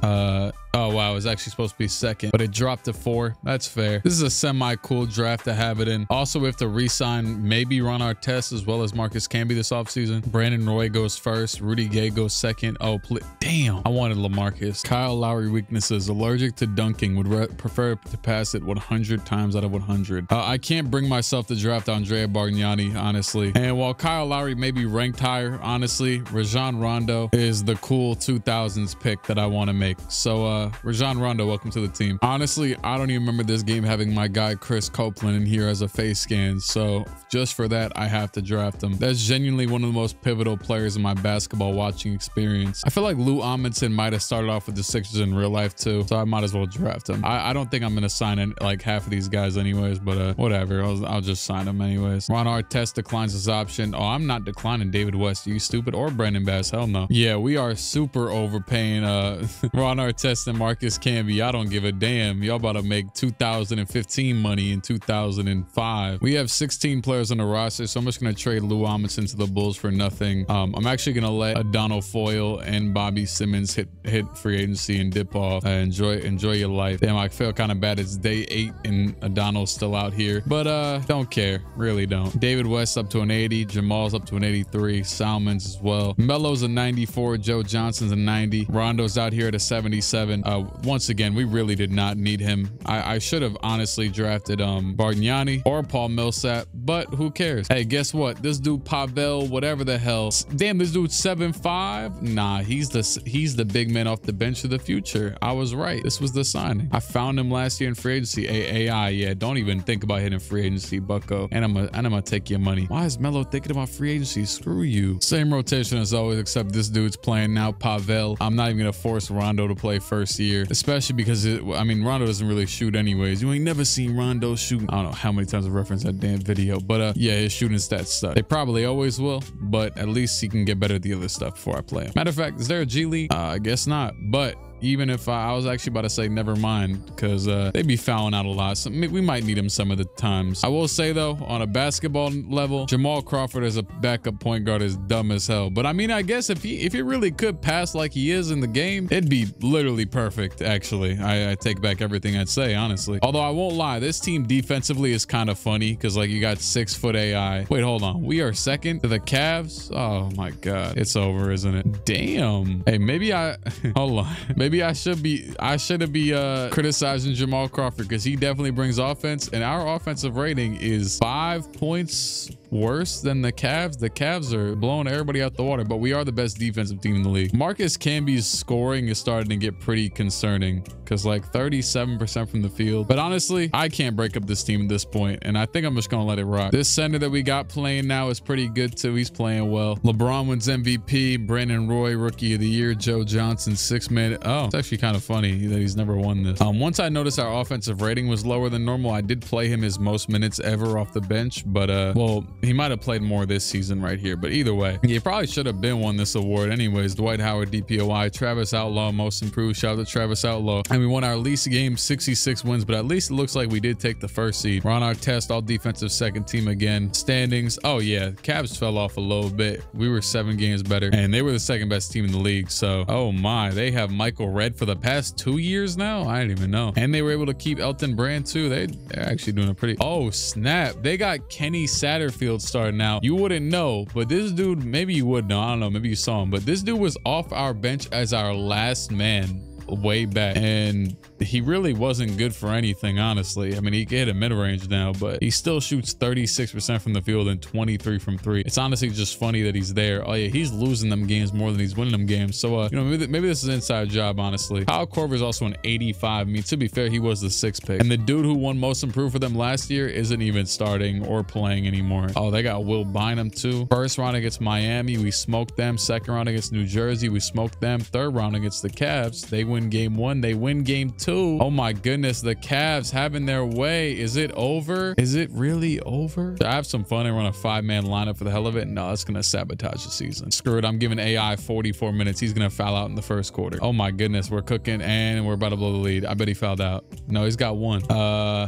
Oh wow, it was actually supposed to be 2nd, but it dropped to 4. That's fair. This is a semi-cool draft to have it in. Also, we have to re-sign maybe Ron Artest as well as Marcus Camby this offseason. Brandon Roy goes 1st. Rudy Gay goes 2nd. Oh, damn. I wanted LaMarcus. Kyle Lowry weaknesses. Allergic to dunking. Would prefer to pass it 100 times out of 100. I can't bring myself to draft Andrea Bargnani, honestly. And while Kyle Lowry may be ranked higher, honestly, Rajon Rondo is the cool 2000s pick that I want to make. So, Rajon Rondo, welcome to the team. Honestly, I don't even remember this game having my guy Chris Copeland in here as a face scan, so just for that, I have to draft him. That's genuinely one of the most pivotal players in my basketball watching experience. I feel like Lou Amundsen might have started off with the Sixers in real life too, so I might as well draft him. I don't think I'm gonna sign like half of these guys anyways, but whatever, I'll just sign them anyways. Ron Artest declines his option. Oh, I'm not declining David West. Are you stupid? Or Brandon Bass? Hell no. Yeah, we are super overpaying Ron Artest and Marcus Camby. I don't give a damn. Y'all about to make 2015 money in 2005. We have 16 players on the roster, so I'm just gonna trade Lou Amundsen to the Bulls for nothing. I'm actually gonna let Adano Foyle and Bobby Simmons hit free agency and dip off. Enjoy your life. Damn, I feel kind of bad. It's day 8 and Adano's still out here, but don't care. Really don't. David West up to an 80. Jamal's up to an 83. Salmons as well. Melo's a 94. Joe Johnson's a 90. Rondo's out here at a 77. Once again, we really did not need him. I should have honestly drafted Bargnani or Paul Millsap, but who cares? Hey, guess what? This dude Pavel, whatever the hell. Damn, this dude's 7'5". Nah, he's the big man off the bench of the future. I was right. This was the signing. I found him last year in free agency. AI, yeah, don't even think about hitting free agency, bucko. And I'm gonna take your money. Why is Melo thinking about free agency? Screw you. Same rotation as always, except this dude's playing now, Pavel. I'm not even gonna force Rondo to play first year, especially because Rondo doesn't really shoot anyways. You ain't never seen Rondo shoot. I don't know how many times I've referenced that damn video, but yeah, his shooting stats suck. They probably always will, but at least he can get better at the other stuff before I play him. Matter of fact, is there a G League? I guess not, but even if I was actually about to say never mind, because they be fouling out a lot, so we might need him some of the times. I will say though, on a basketball level, Jamal Crawford as a backup point guard is dumb as hell. But I mean, I guess if he really could pass like he is in the game, it'd be literally perfect. Actually, I take back everything I'd say, honestly. Although I won't lie, this team defensively is kind of funny because like you got 6-foot AI. Wait, hold on, we are 2nd to the Cavs. Oh my god, it's over, isn't it? Damn. Hey, maybe hold on. Maybe I shouldn't be criticizing Jamal Crawford because he definitely brings offense, and our offensive rating is 5 points worse than the Cavs. The Cavs are blowing everybody out the water, but we are the best defensive team in the league. Marcus Camby's scoring is starting to get pretty concerning because like 37% from the field. But honestly, I can't break up this team at this point, and I think I'm just gonna let it rock. This center that we got playing now is pretty good too. He's playing well. LeBron wins MVP. Brandon Roy, Rookie of the Year. Joe Johnson, 6-man. Oh, it's actually kind of funny that he's never won this. Once I noticed our offensive rating was lower than normal, I did play him his most minutes ever off the bench, but well, he might have played more this season right here, but either way, he probably should have been won this award anyways. Dwight Howard, DPOI. Travis Outlaw, most improved. Shout out to Travis Outlaw. And we won our least game, 66 wins, but at least it looks like we did take the first seed. Ron Artest, all defensive second team again. Standings, oh yeah, Cavs fell off a little bit. We were 7 games better, and they were the second best team in the league. So, oh my, they have Michael Redd for the past 2 years now. I didn't even know. And they were able to keep Elton Brand too. They're actually doing a pretty, oh snap, they got Kenny Satterfield starting out. You wouldn't know, but this dude, maybe you would know, I don't know, maybe you saw him, but this dude was off our bench as our last man way back, and he really wasn't good for anything, honestly. I mean, he can hit a mid-range now, but he still shoots 36% from the field and 23 from 3. It's honestly just funny that he's there. Oh yeah, he's losing them games more than he's winning them games. So you know, maybe this is an inside job, honestly. Kyle Korver's also an 85. I mean, to be fair, he was the 6th pick, and the dude who won most improved for them last year isn't even starting or playing anymore. Oh, they got Will Bynum too. First round against Miami, we smoked them. Second round against New Jersey, we smoked them. Third round against the Cavs, they win game 1, they win game 2. Oh my goodness, the Cavs having their way. Is it over? Is it really over? I have some fun and run a 5-man lineup for the hell of it. No, it's gonna sabotage the season. Screw it, I'm giving AI 44 minutes. He's gonna foul out in the first quarter. Oh my goodness, we're cooking and we're about to blow the lead. I bet he fouled out. No, he's got 1.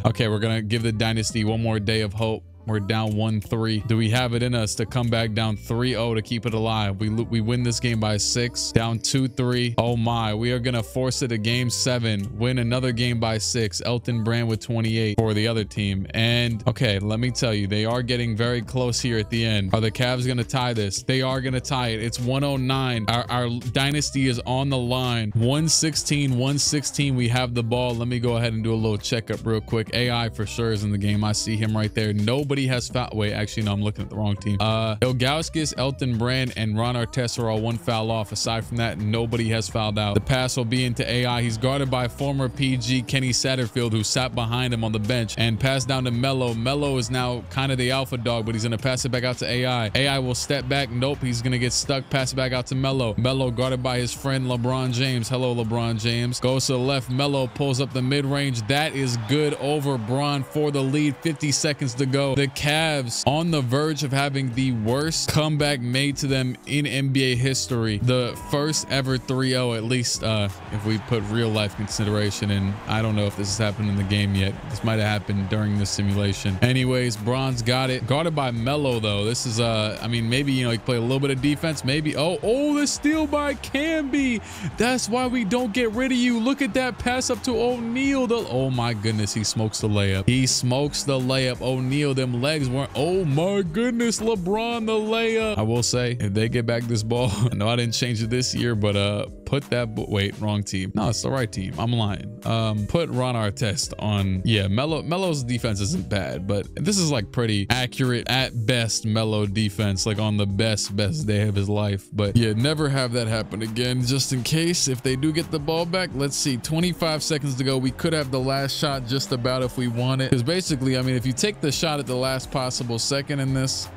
Okay, we're gonna give the dynasty one more day of hope. We're down 1-3. Do we have it in us to come back down 3-0 to keep it alive? We win this game by 6, down 2-3. Oh my, we are gonna force it to game 7, win another game by 6. Elton Brand with 28 for the other team. And okay, let me tell you, they are getting very close here at the end. Are the Cavs gonna tie this? They are gonna tie it. It's 109. Our dynasty is on the line. 116. We have the ball. Let me go ahead and do a little checkup real quick. AI for sure is in the game. I see him right there. Nobody has foul. Wait, actually, no, I'm looking at the wrong team. Ilgauskas, Elton Brand, and Ron Artest are all 1 foul off. Aside from that, nobody has fouled out. The pass will be into AI. He's guarded by former PG Kenny Satterfield, who sat behind him on the bench, and passed down to Melo. Melo is now kind of the alpha dog, but he's gonna pass it back out to AI. AI will step back. Nope, he's gonna get stuck. Pass it back out to Melo. Melo guarded by his friend LeBron James. Hello, LeBron James. Goes to the left. Melo pulls up the mid-range. That is good over Bron for the lead. 50 seconds to go. The Cavs on the verge of having the worst comeback made to them in NBA history. The first ever 3-0, at least if we put real life consideration in. I don't know if this has happened in the game yet. This might have happened during the simulation. Anyways, Bron's got it. Guarded by Melo though. This is I mean, maybe, you know, he can play a little bit of defense. Maybe. Oh, the steal by Camby. That's why we don't get rid of you. Look at that pass up to O'Neal. Oh my goodness, he smokes the layup. He smokes the layup. O'Neal, them legs weren't. Oh my goodness, LeBron the layup. I will say, if they get back this ball, I know I didn't change it this year, but put that, wait, wrong team. No, it's the right team. I'm lying. Put Ron Artest on. Yeah, Melo's defense isn't bad, but this is like pretty accurate at best Melo defense, like on the best day of his life. But yeah, never have that happen again, just in case if they do get the ball back. Let's see, 25 seconds to go. We could have the last shot just about if we want it, because basically, I mean, if you take the shot at the last possible second in this,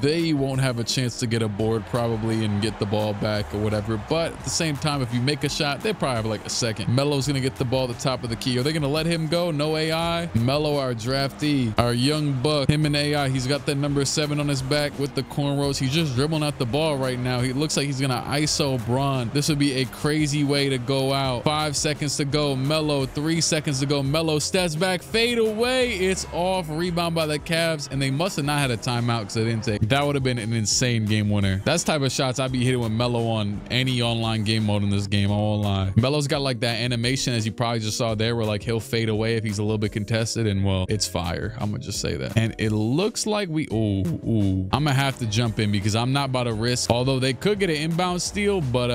they won't have a chance to get a board probably and get the ball back or whatever. But at the same time, if you make a shot, they probably have like a second. Melo's gonna get the ball at the top of the key. Are they gonna let him go? No AI. Melo, our draftee, our young buck, him and AI. He's got that number 7 on his back with the cornrows. He's just dribbling out the ball right now. He looks like he's gonna ISO Bron. This would be a crazy way to go out. 5 seconds to go. Melo, 3 seconds to go. Melo steps back, fade away. It's off. Rebound by the Cavs, and they must have not had a timeout because they didn't take. That would have been an insane game winner. That's the type of shots I'd be hitting with Melo on any online game game mode in this game. I won't lie. Melo's got like that animation, as you probably just saw there, where like he'll fade away if he's a little bit contested, and well, it's fire. I'm gonna just say that. And it looks like we, I'm gonna have to jump in because I'm not about to risk, although they could get an inbound steal, but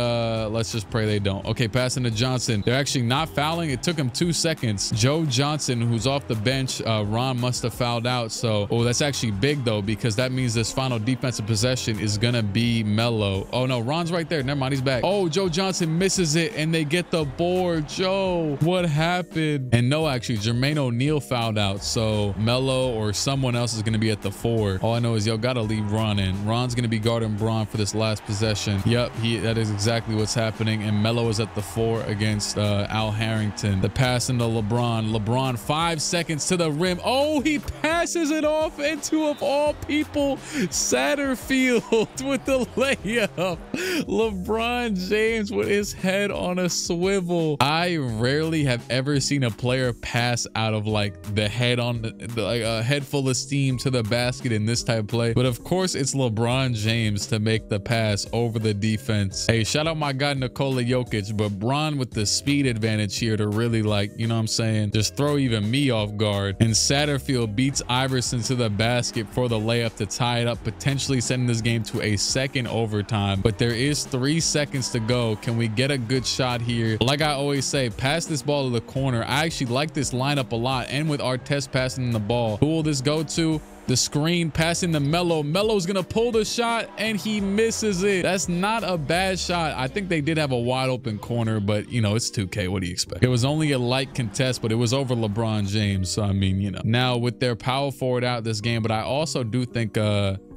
let's just pray they don't. Okay, passing to Johnson. They're actually not fouling. It took him 2 seconds. Joe Johnson, who's off the bench, Ron must have fouled out. So, that's actually big though, because that means this final defensive possession is gonna be Melo. Oh no, Ron's right there. Never mind, he's back. Oh, Joe Johnson misses it and they get the board. Joe, what happened? And no, actually, Jermaine O'Neal fouled out. So Melo or someone else is gonna be at the 4. All I know is y'all gotta leave Ron in. Ron's gonna be guarding Braun for this last possession. Yep, that is exactly what's happening. And Melo is at the 4 against Al Harrington. The pass into LeBron. LeBron 5 seconds to the rim. Oh, he passes it off into, of all people, Satterfield with the layup. LeBron James with his head on a swivel. I rarely have ever seen a player pass out of like the head on like a head full of steam to the basket in this type of play. But of course, it's LeBron James to make the pass over the defense. Hey, shout out my guy Nikola Jokic, but Bron with the speed advantage here to really, like, you know what I'm saying, just throw even me off guard. And Satterfield beats Iverson to the basket for the layup to tie it up, potentially sending this game to a second overtime. But there is 3 seconds to go. Can we get a good shot here? Like I always say, pass this ball to the corner. I actually like this lineup a lot. And with Artest passing the ball, who will this go to? The screen, passing to Melo. Melo's gonna pull the shot and he misses it. That's not a bad shot. I think they did have a wide open corner, but you know, it's 2K. What do you expect? It was only a light contest, but it was over LeBron James. So I mean, you know, now with their power forward out this game, but I also do think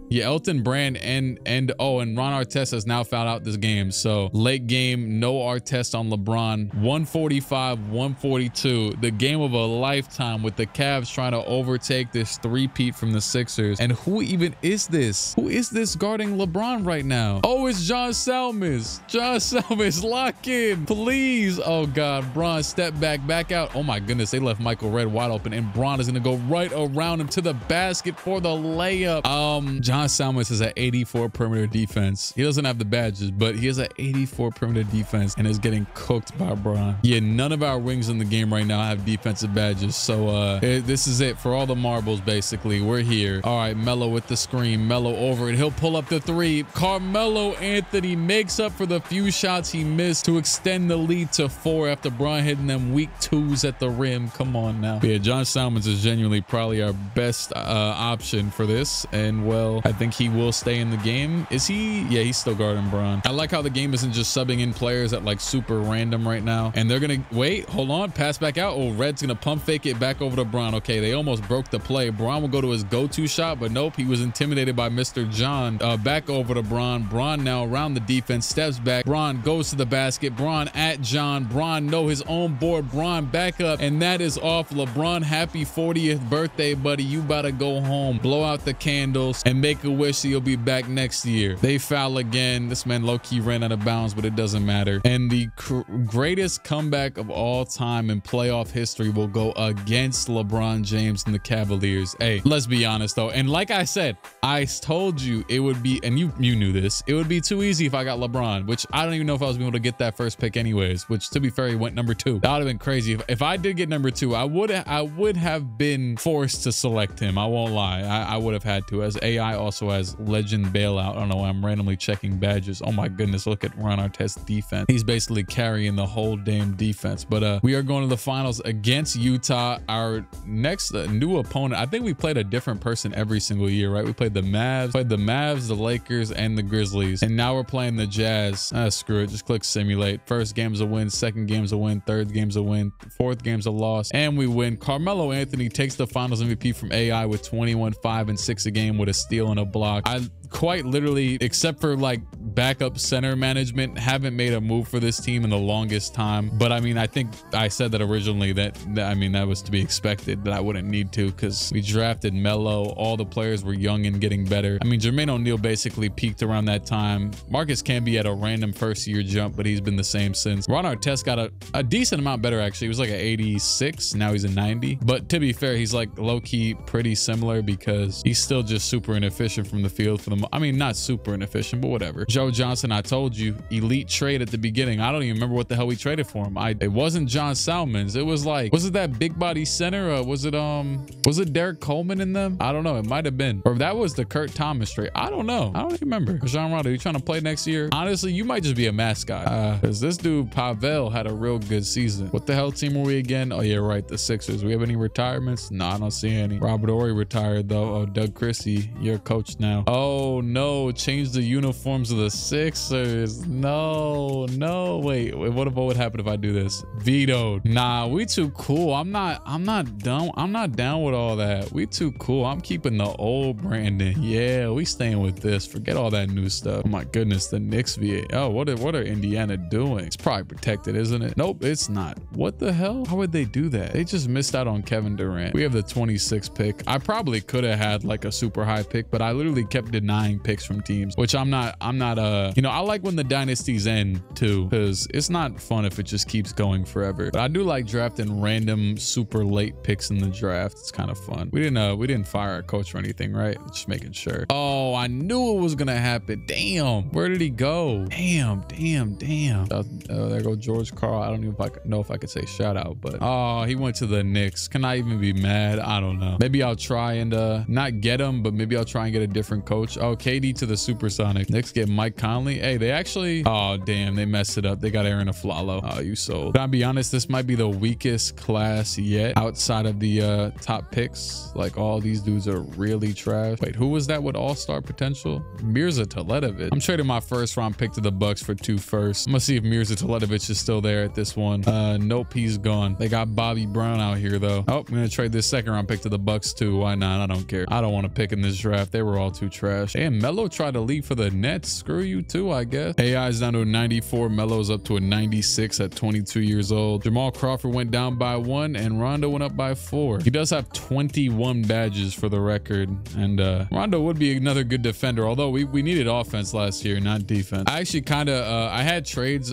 yeah, Elton Brand and Ron Artest has now fouled out this game. So late game, no Artest on LeBron. 145-142. The game of a lifetime with the Cavs trying to overtake this three-peat from the Sixers. And who even is this? Who is this guarding LeBron right now? Oh, it's John Salmas. John Salmas, lock in, please. Oh God, Bron, step back out. Oh my goodness, they left Michael Redd wide open, and Bron is gonna go right around him to the basket for the layup. John Salmas has an 84 perimeter defense. He doesn't have the badges, but he has an 84 perimeter defense and is getting cooked by Bron. Yeah, none of our wings in the game right now have defensive badges. So this is it for all the marbles, basically. We're here. All right, Melo with the screen. Melo over it. He'll pull up the 3. Carmelo Anthony makes up for the few shots he missed to extend the lead to 4 after Bron hitting them weak 2s at the rim. Come on now. But yeah, John Salmons is genuinely probably our best option for this. And well, I think he will stay in the game. Is he? Yeah, he's still guarding Bron. I like how the game isn't just subbing in players at like super random right now. And they're gonna wait, hold on, pass back out. Oh, Red's gonna pump fake it back over to Bron. Okay, they almost broke the play. Bron will go to his go-to shot, but nope, he was intimidated by Mr. John. Back over to Bron. Bron now around the defense, steps back. Bron goes to the basket. Bron at John. Bron know his own board. Bron back up, and that is off. LeBron, happy 40th birthday, buddy. You about to go home, blow out the candles, and make a wish that you'll be back next year. They foul again. This man low-key ran out of bounds, but it doesn't matter. And the greatest comeback of all time in playoff history will go against LeBron James and the Cavaliers. Hey, let's be honest though. And like I said, I told you it would be, and you knew this, it would be too easy if I got LeBron, which I don't even know if I was able to get that first pick anyways, which to be fair, he went number 2. That would have been crazy. If I did get number 2, I would have been forced to select him. I won't lie. I would have had to, as AI also has legend bailout. I don't know why I'm randomly checking badges. Oh my goodness, look at Ron Artest's defense. He's basically carrying the whole damn defense. But we are going to the finals against Utah. Our next new opponent, I think we played a different person every single year, right? We played the Mavs, the Lakers, and the Grizzlies. And now we're playing the Jazz. Screw it, just click simulate. First game's a win, second game's a win, third game's a win, fourth game's a loss, and we win. Carmelo Anthony takes the finals MVP from AI with 21, 5, and 6 a game with a steal and a block. I quite literally, except for like backup center management, haven't made a move for this team in the longest time. But I mean, I think I said that originally that was to be expected, that I wouldn't need to, because we drafted Melo. All the players were young and getting better. I mean, Jermaine O'Neal basically peaked around that time. Marcus Camby had a random first-year jump, but he's been the same since. Ron Artest got a decent amount better, actually. He was like an 86. Now he's a 90. But to be fair, he's like low-key pretty similar because he's still just super inefficient from the field for the I mean, not super inefficient, but whatever. Joe Joe Johnson, I told you, elite trade at the beginning. I don't even remember what the hell we traded for him. It wasn't John Salmons. It was like, was it that big body center? Was it Derek Coleman in them? I don't know. It might have been. Or that was the Kurt Thomas trade. I don't know. I don't even remember. Jean Rondo, you trying to play next year? Honestly, you might just be a mascot. Because this dude, Pavel, had a real good season. What the hell team were we again? Oh, yeah, right. The Sixers. We have any retirements? No, I don't see any. Robert Horry retired, though. Oh, Doug Christie, you're a coach now. Oh, no. Change the uniforms of the Sixers. No. Wait, what would happen if I do this? Vetoed. Nah, we too cool. I'm not down with all that. We too cool. I'm keeping the old Brandon. Yeah, we staying with this. Forget all that new stuff. Oh my goodness, the Knicks VA. Oh, what are Indiana doing? It's probably protected, isn't it? Nope, it's not. What the hell? How would they do that? They just missed out on Kevin Durant. We have the 26th pick. I probably could have had like a super high pick, but I literally kept denying picks from teams, which I'm not, you know, I like when the dynasties end too, because it's not fun if it just keeps going forever. But I do like drafting random super late picks in the draft. It's kind of fun. We didn't fire our coach or anything, right? Just making sure. Oh, I knew it was gonna happen. Damn, where did he go? Damn. There go George Karl. I don't even know if I could say shout out, but oh, he went to the Knicks. Can I even be mad? I don't know. Maybe I'll try and not get him, but maybe I'll try and get a different coach. Oh, KD to the Supersonics. Knicks get Mike Conley. Hey, they actually, oh damn, they messed it up. They got Aaron Aflalo. Oh, you sold. Can I be honest? This might be the weakest class yet outside of the top picks. Like all these dudes are really trash. Wait, who was that with all-star potential? Mirza Teletovic. I'm trading my first round pick to the Bucks for 2 firsts. I'm gonna see if Mirza Teletovic is still there at this one. Nope, he's gone. They got Bobby Brown out here though. Oh, I'm gonna trade this second round pick to the Bucks too. Why not? I don't care. I don't want to pick in this draft. They were all too trash. And Melo tried to leave for the Nets. Screw you too, I guess. AI is down to a 94. Melo's up to a 96 at 22 years old. Jamal Crawford went down by 1 and Rondo went up by 4. He does have 21 badges for the record. And Rondo would be another good defender, although we needed offense last year, not defense. I actually kind of I had trades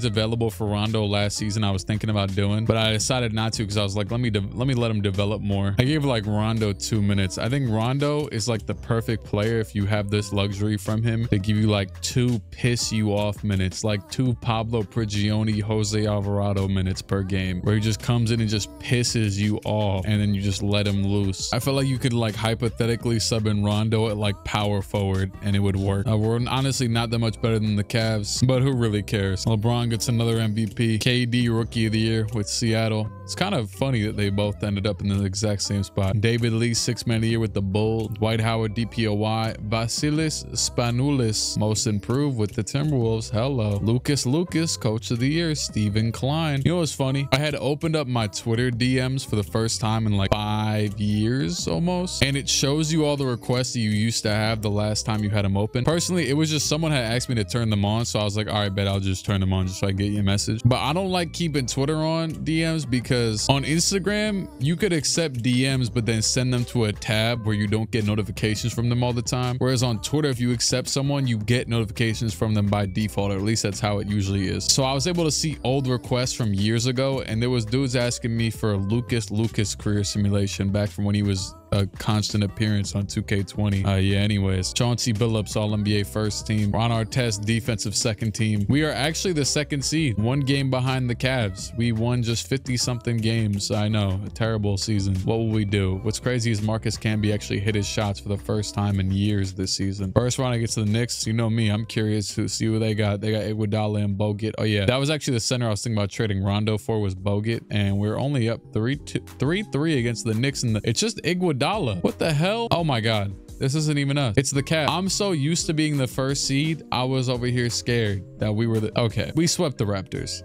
available for Rondo last season. I was thinking about doing, but I decided not to because I was like, let me let him develop more. I gave like Rondo 2 minutes. I think Rondo is like the perfect player if you have this luxury from him to give you like 2 piss you off minutes, like 2 Pablo Prigioni, Jose Alvarado minutes per game, where he just comes in and just pisses you off and then you just let him loose. I feel like you could like hypothetically sub in Rondo at like power forward and it would work. We're honestly not that much better than the Cavs, but who really cares? LeBron gets another MVP. KD Rookie of the Year with Seattle. It's kind of funny that they both ended up in the exact same spot. David Lee, 6th Man of the Year with the Bulls. Dwight Howard, DPOY. Vasilis Spanoulis, Most Improved with the Timberwolves. Hello. Lucas, Coach of the Year. Steven Klein. You know what's funny? I had opened up my Twitter DMs for the first time in like 5 years almost, and it shows you all the requests that you used to have the last time you had them open. Personally, it was just someone had asked me to turn them on, so I was like, all right, bet I'll just turn them on just so I get your message. But I don't like keeping Twitter on DMs because on Instagram, you could accept DMs, but then send them to a tab where you don't get notifications from them all the time. Whereas on Twitter, if you accept someone, you get notifications from them by default, or at least that's how it usually is. So I was able to see old requests from years ago, and there was dudes asking me for a Lucas career simulation back from when he was a constant appearance on 2K20. Yeah, anyways, Chauncey Billups, All-NBA first team. Ron Artest, defensive second team. We are actually the 2nd seed, 1 game behind the Cavs. We won just 50-something games. I know, a terrible season. What will we do? What's crazy is Marcus Camby actually hit his shots for the first time in years this season. First round, I get to the Knicks. You know me, I'm curious to see what they got. They got Iguodala and Bogut. Oh yeah, that was actually the center I was thinking about trading Rondo for, was Bogut, and we're only up 3-3 against the Knicks, and it's just Iguodala. What the hell? Oh my God. This isn't even us. It's the Cavs. I'm so used to being the 1st seed. I was over here scared that we were okay. We swept the Raptors.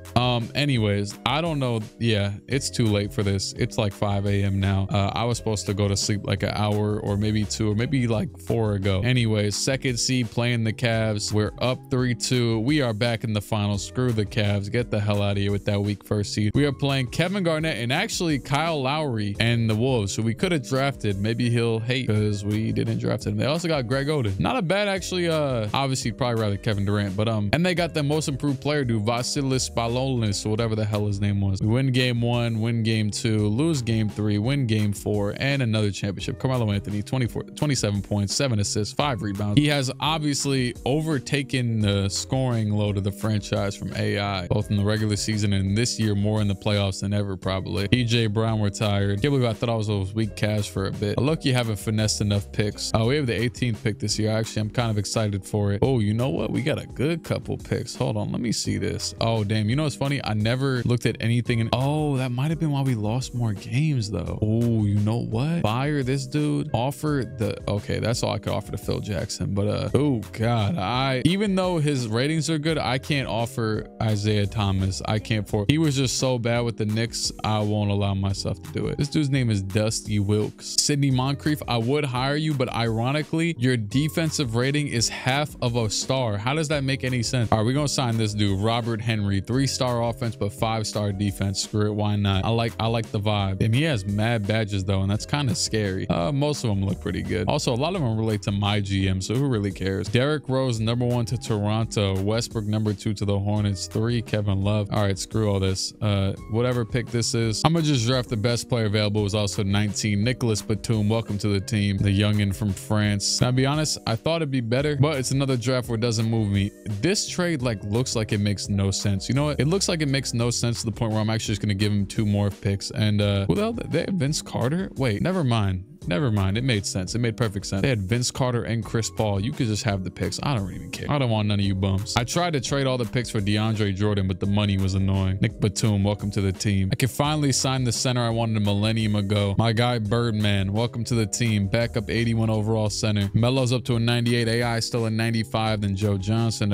Anyways, I don't know. Yeah, it's too late for this. It's like 5 a.m. now. I was supposed to go to sleep like an hour or maybe 2 or maybe like 4 ago. Anyways, 2nd seed playing the Cavs. We're up 3-2. We are back in the finals. Screw the Cavs. Get the hell out of here with that weak 1st seed. We are playing Kevin Garnett and actually Kyle Lowry and the Wolves. So we could have drafted. Maybe he'll hate because we didn't drafted him. They also got Greg Oden. Not a bad, actually. Obviously, probably rather Kevin Durant, but and they got the most improved player, dude, Vasilis Spalonis, or whatever the hell his name was. We win game 1, win game 2, lose game 3, win game 4, and another championship. Carmelo Anthony, 27 points, 7 assists, 5 rebounds. He has obviously overtaken the scoring load of the franchise from AI, both in the regular season and this year more in the playoffs than ever, probably. PJ Brown retired. Can't believe I thought I was weak cash for a bit. Look, you haven't finessed enough picks. We have the 18th pick this year. Actually, I'm kind of excited for it. Oh, you know what? We got a good couple picks. Hold on, let me see this. Oh, damn. You know what's funny? I never looked at anything in. Oh, that might have been why we lost more games though. Oh, you know what? Fire this dude. Offer the. Okay, that's all I could offer to Phil Jackson. But oh god, even though his ratings are good, I can't offer Isaiah Thomas. I can't for. He was just so bad with the Knicks. I won't allow myself to do it. This dude's name is Dusty Wilkes. Sidney Moncrief, I would hire you, but ironically, your defensive rating is half of a star. How does that make any sense? All right, we're gonna sign this dude, Robert Henry, 3-star offense, but 5-star defense. Screw it, why not? I like the vibe. And he has mad badges though, and that's kind of scary. Most of them look pretty good. Also, a lot of them relate to my GM, so who really cares? Derrick Rose, number 1 to Toronto. Westbrook, number 2 to the Hornets. 3, Kevin Love. All right, screw all this. Whatever pick this is, I'm gonna just draft the best player available. It was also 19, Nicholas Batum. Welcome to the team, the youngin from France. Now, to be honest, I thought it'd be better, but it's another draft where it doesn't move me. This trade looks like it makes no sense. You know what? It looks like it makes no sense to the point where I'm actually just gonna give him 2 more picks. And who the hell? They have Vince Carter? Wait, never mind. Never mind. It made sense. It made perfect sense. They had Vince Carter and Chris Paul. You could just have the picks. I don't even care. I don't want none of you bums. I tried to trade all the picks for DeAndre Jordan, but the money was annoying. Nick Batum, welcome to the team. I can finally sign the center I wanted a millennium ago. My guy Birdman, welcome to the team. Backup 81 overall center. Melo's up to a 98. AI still a 95. Then Joe Johnson.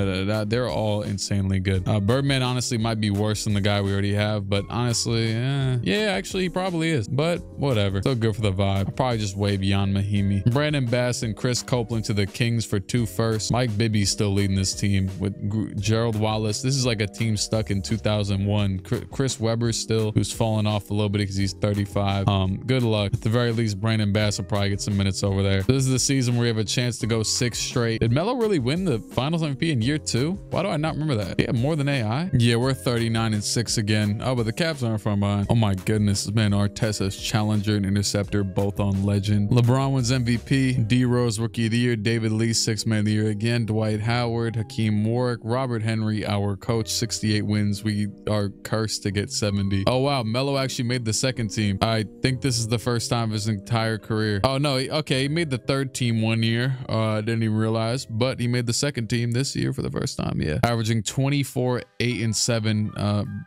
They're all insanely good. Birdman honestly might be worse than the guy we already have, but honestly, yeah, actually he probably is. But whatever. Still good for the vibe. I'll probably just way beyond Mahimi. Brandon Bass and Chris Copeland to the Kings for 2 firsts. Mike Bibby's still leading this team with Gerald Wallace. This is like a team stuck in 2001. Chris Webber still, who's fallen off a little bit because he's 35. Good luck. At the very least, Brandon Bass will probably get some minutes over there. This is the season where we have a chance to go 6 straight. Did Melo really win the Finals MVP in year 2? Why do I not remember that? Yeah, more than AI. Yeah, we're 39-6 again. Oh, but the Cavs aren't far behind. Oh my goodness, man. Arteta's challenger and interceptor both on legend. LeBron wins MVP. D Rose Rookie of the Year. David Lee 6th Man of the Year again. Dwight Howard, Hakeem Warwick, Robert Henry, our coach, 68 wins. We are cursed to get 70. Oh wow, Melo actually made the 2nd team. I think this is the first time of his entire career. Oh no, okay, he made the 3rd team 1 year. Didn't even realize, but he made the 2nd team this year for the first time. Yeah, averaging 24, 8 and 7.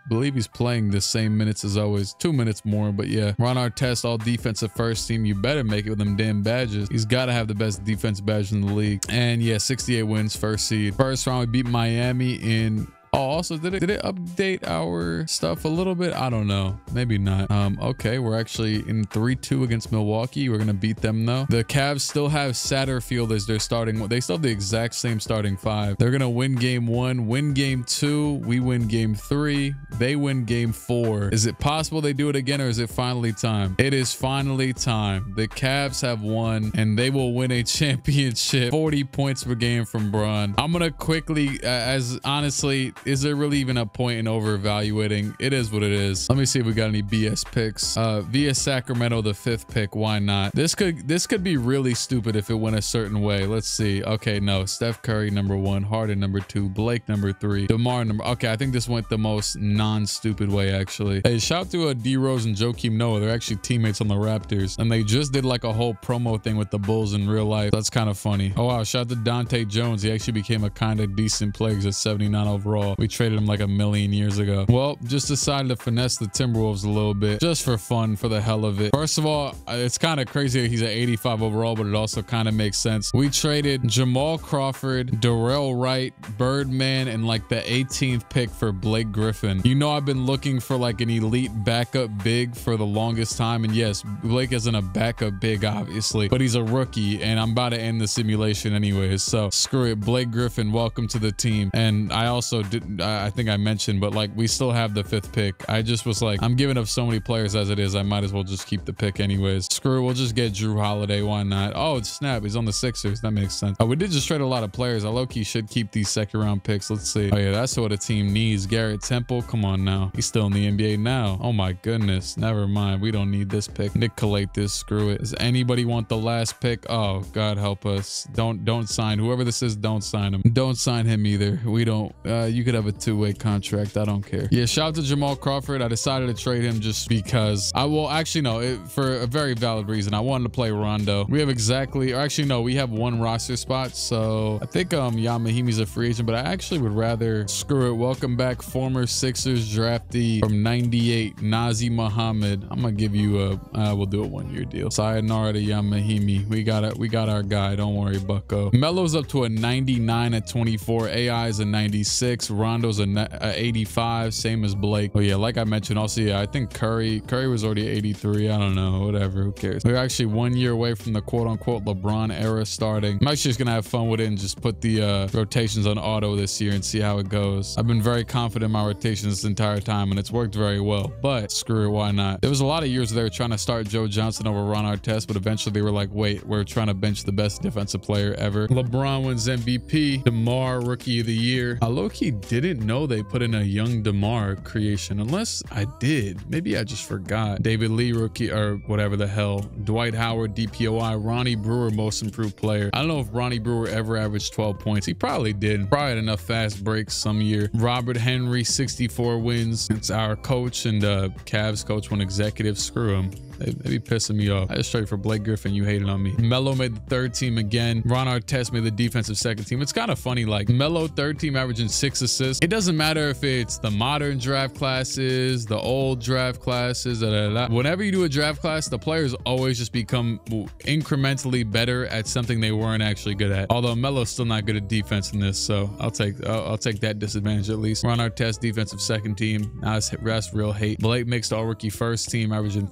Believe he's playing the same minutes as always, 2 minutes more, but yeah. Ron Artest, all defensive first team. You better make it with them damn badges. He's got to have the best defense badge in the league. And yeah, 68 wins, 1st seed. First round, we beat Miami in. Oh, also, did it update our stuff a little bit? I don't know. Maybe not. Okay, we're actually in 3-2 against Milwaukee. We're gonna beat them though. The Cavs still have Satterfield as their starting. They still have the exact same starting 5. They're gonna win game 1, win game 2. We win game 3. They win game 4. Is it possible they do it again, or is it finally time? It is finally time. The Cavs have won, and they will win a championship. 40 points per game from Bron. I'm gonna quickly, as honestly. Is there really even a point in over evaluating? It is what it is. Let me see if we got any BS picks. Via Sacramento, the 5th pick. Why not? This could be really stupid if it went a certain way. Let's see. Okay, no. Steph Curry, number 1. Harden, number 2. Blake, number 3. DeMar, number. Okay, I think this went the most non-stupid way, actually. Hey, shout out to D Rose and Joakim Noah. They're actually teammates on the Raptors, and they just did like a whole promo thing with the Bulls in real life. That's kind of funny. Oh wow, shout out to Dante Jones. He actually became a kind of decent player at 79 overall. We traded him like a million years ago. Well, just decided to finesse the Timberwolves a little bit just for fun, for the hell of it. First of all, it's kind of crazy that he's at 85 overall, but it also kind of makes sense. We traded Jamal Crawford, Darrell Wright, Birdman, and like the 18th pick for Blake Griffin. You know, I've been looking for like an elite backup big for the longest time. And yes, Blake isn't a backup big, obviously, but he's a rookie, and I'm about to end the simulation anyways. So screw it. Blake Griffin, welcome to the team. And I also I think I mentioned, but like we still have the 5th pick. I just was like, I'm giving up so many players as it is. I might as well just keep the pick anyways. Screw it. We'll just get Drew Holiday. Why not? Oh, snap. He's on the Sixers. That makes sense. We did just trade a lot of players. I low-key should keep these 2nd round picks. Let's see. Oh yeah, that's what a team needs. Garrett Temple. Come on now. He's still in the NBA now. Oh my goodness. Never mind. We don't need this pick. Nick Calates. Screw it. Does anybody want the last pick? Oh, God help us. Don't sign. Whoever this is, don't sign him. Don't sign him either. We don't. You could have a 2-way contract. I don't care. Yeah, shout out to Jamal Crawford. I decided to trade him just because I will actually no, for a very valid reason. I wanted to play Rondo. We have exactly, or actually no, we have 1 roster spot. So I think Yamahimi's a free agent, but I actually would rather screw it. Welcome back, former Sixers draftee from '98, Nazi Muhammad. I'm gonna give you a we'll do a 1-year deal. Sayonara to Yamahimi. We got our guy. Don't worry, Bucko. Melo's up to a 99 at 24. AI is a 96. Rondo's a 85, same as Blake. Oh yeah, like I mentioned, also yeah, I think Curry was already 83. I don't know, whatever, who cares. We're actually 1 year away from the quote-unquote LeBron era starting. I'm actually just gonna have fun with it and just put the rotations on auto this year and see how it goes. I've been very confident in my rotations this entire time and it's worked very well, but screw it, why not? There was a lot of years they were trying to start Joe Johnson over Ron Artest, but eventually they were like, wait, we're trying to bench the best defensive player ever. LeBron wins MVP. DeMar Rookie of the Year. I low-key didn't know they put in a young DeMar creation, unless I did. Maybe I just forgot. David Lee Rookie, or whatever the hell. Dwight Howard DPOI. Ronnie Brewer Most Improved Player. I don't know if Ronnie Brewer ever averaged 12 points. He probably did. Probably had enough fast breaks some year. Robert Henry 64 wins. It's our coach and Cavs coach, one executive. Screw him. They be pissing me off. I just traded for Blake Griffin. You hated on me. Melo made the 3rd team again. Ron Artest made the defensive 2nd team. It's kind of funny, like Melo 3rd team averaging 6 assists. It doesn't matter if it's the modern draft classes, the old draft classes, whenever you do a draft class, the players always just become incrementally better at something they weren't actually good at. Although Melo's still not good at defense in this, so I'll take that disadvantage at least. Ron Artest defensive 2nd team. Now that's real hate. Blake makes the all-rookie 1st team, averaging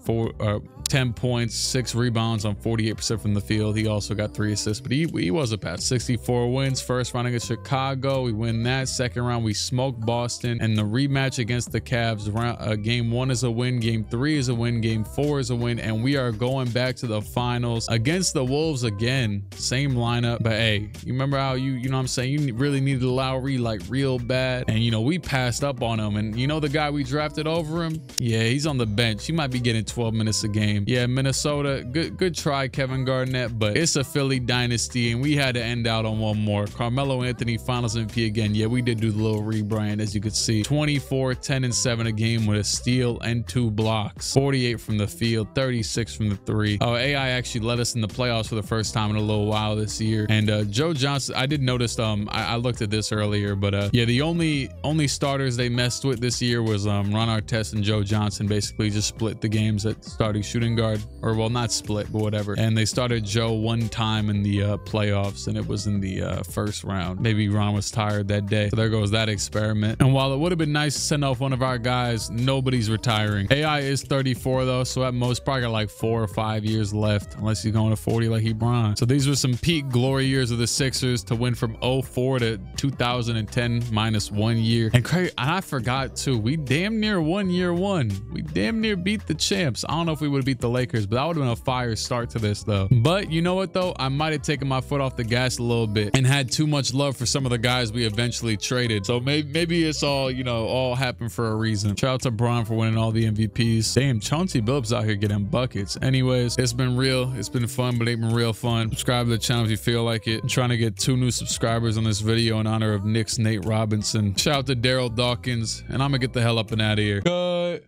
10 points, 6 rebounds on 48% from the field. He also got 3 assists, but he was a pass. 64 wins. 1st round against Chicago, we win that. 2nd round, we smoke Boston, and the rematch against the Cavs. Game 1 is a win, game 3 is a win, game 4 is a win, and we are going back to the finals against the Wolves again. Same lineup, but hey, you remember how you know what I'm saying, you really needed Lowry like real bad, and you know we passed up on him. And you know the guy we drafted over him, yeah, he's on the bench. He might be getting 12 minutes a game. Yeah, Minnesota, good try, Kevin Garnett, but it's a Philly dynasty, and we had to end out on one more. Carmelo Anthony Finals MVP again. Yeah, we did do the little rebrand, as you could see. 24, 10, and 7 a game with a steal and 2 blocks. 48 from the field, 36 from the 3. Oh, AI actually led us in the playoffs for the first time in a little while this year. And Joe Johnson, I did notice, I looked at this earlier, but yeah, the only starters they messed with this year was Ron Artest and Joe Johnson. Basically just split the games at starting shooting guard, or well, not split, but whatever. And they started Joe one time in the playoffs, and it was in the 1st round. Maybe Ron was tired that day, so there goes that experiment. And while it would have been nice to send off one of our guys, nobody's retiring. AI is 34 though, so at most probably got like 4 or 5 years left, unless he's going to 40 like Hebron. So these were some peak glory years of the Sixers, to win from 04 to 2010 minus 1 year. And I forgot too, we damn near won year 1. We damn near beat the champs. I don't know if we would have beat the Lakers, but that would have been a fire start to this though. But you know what though, I might have taken my foot off the gas a little bit and had too much love for some of the guys we eventually traded. So maybe it's all, you know, all happened for a reason. Shout out to Bron for winning all the MVPs. Damn, Chauncey Billups out here getting buckets. Anyways, it's been real. It's been fun, but it's been real fun. Subscribe to the channel if you feel like it. I'm trying to get 2 new subscribers on this video in honor of Knicks Nate Robinson. Shout out to Daryl Dawkins, and I'm gonna get the hell up and out of here. Good.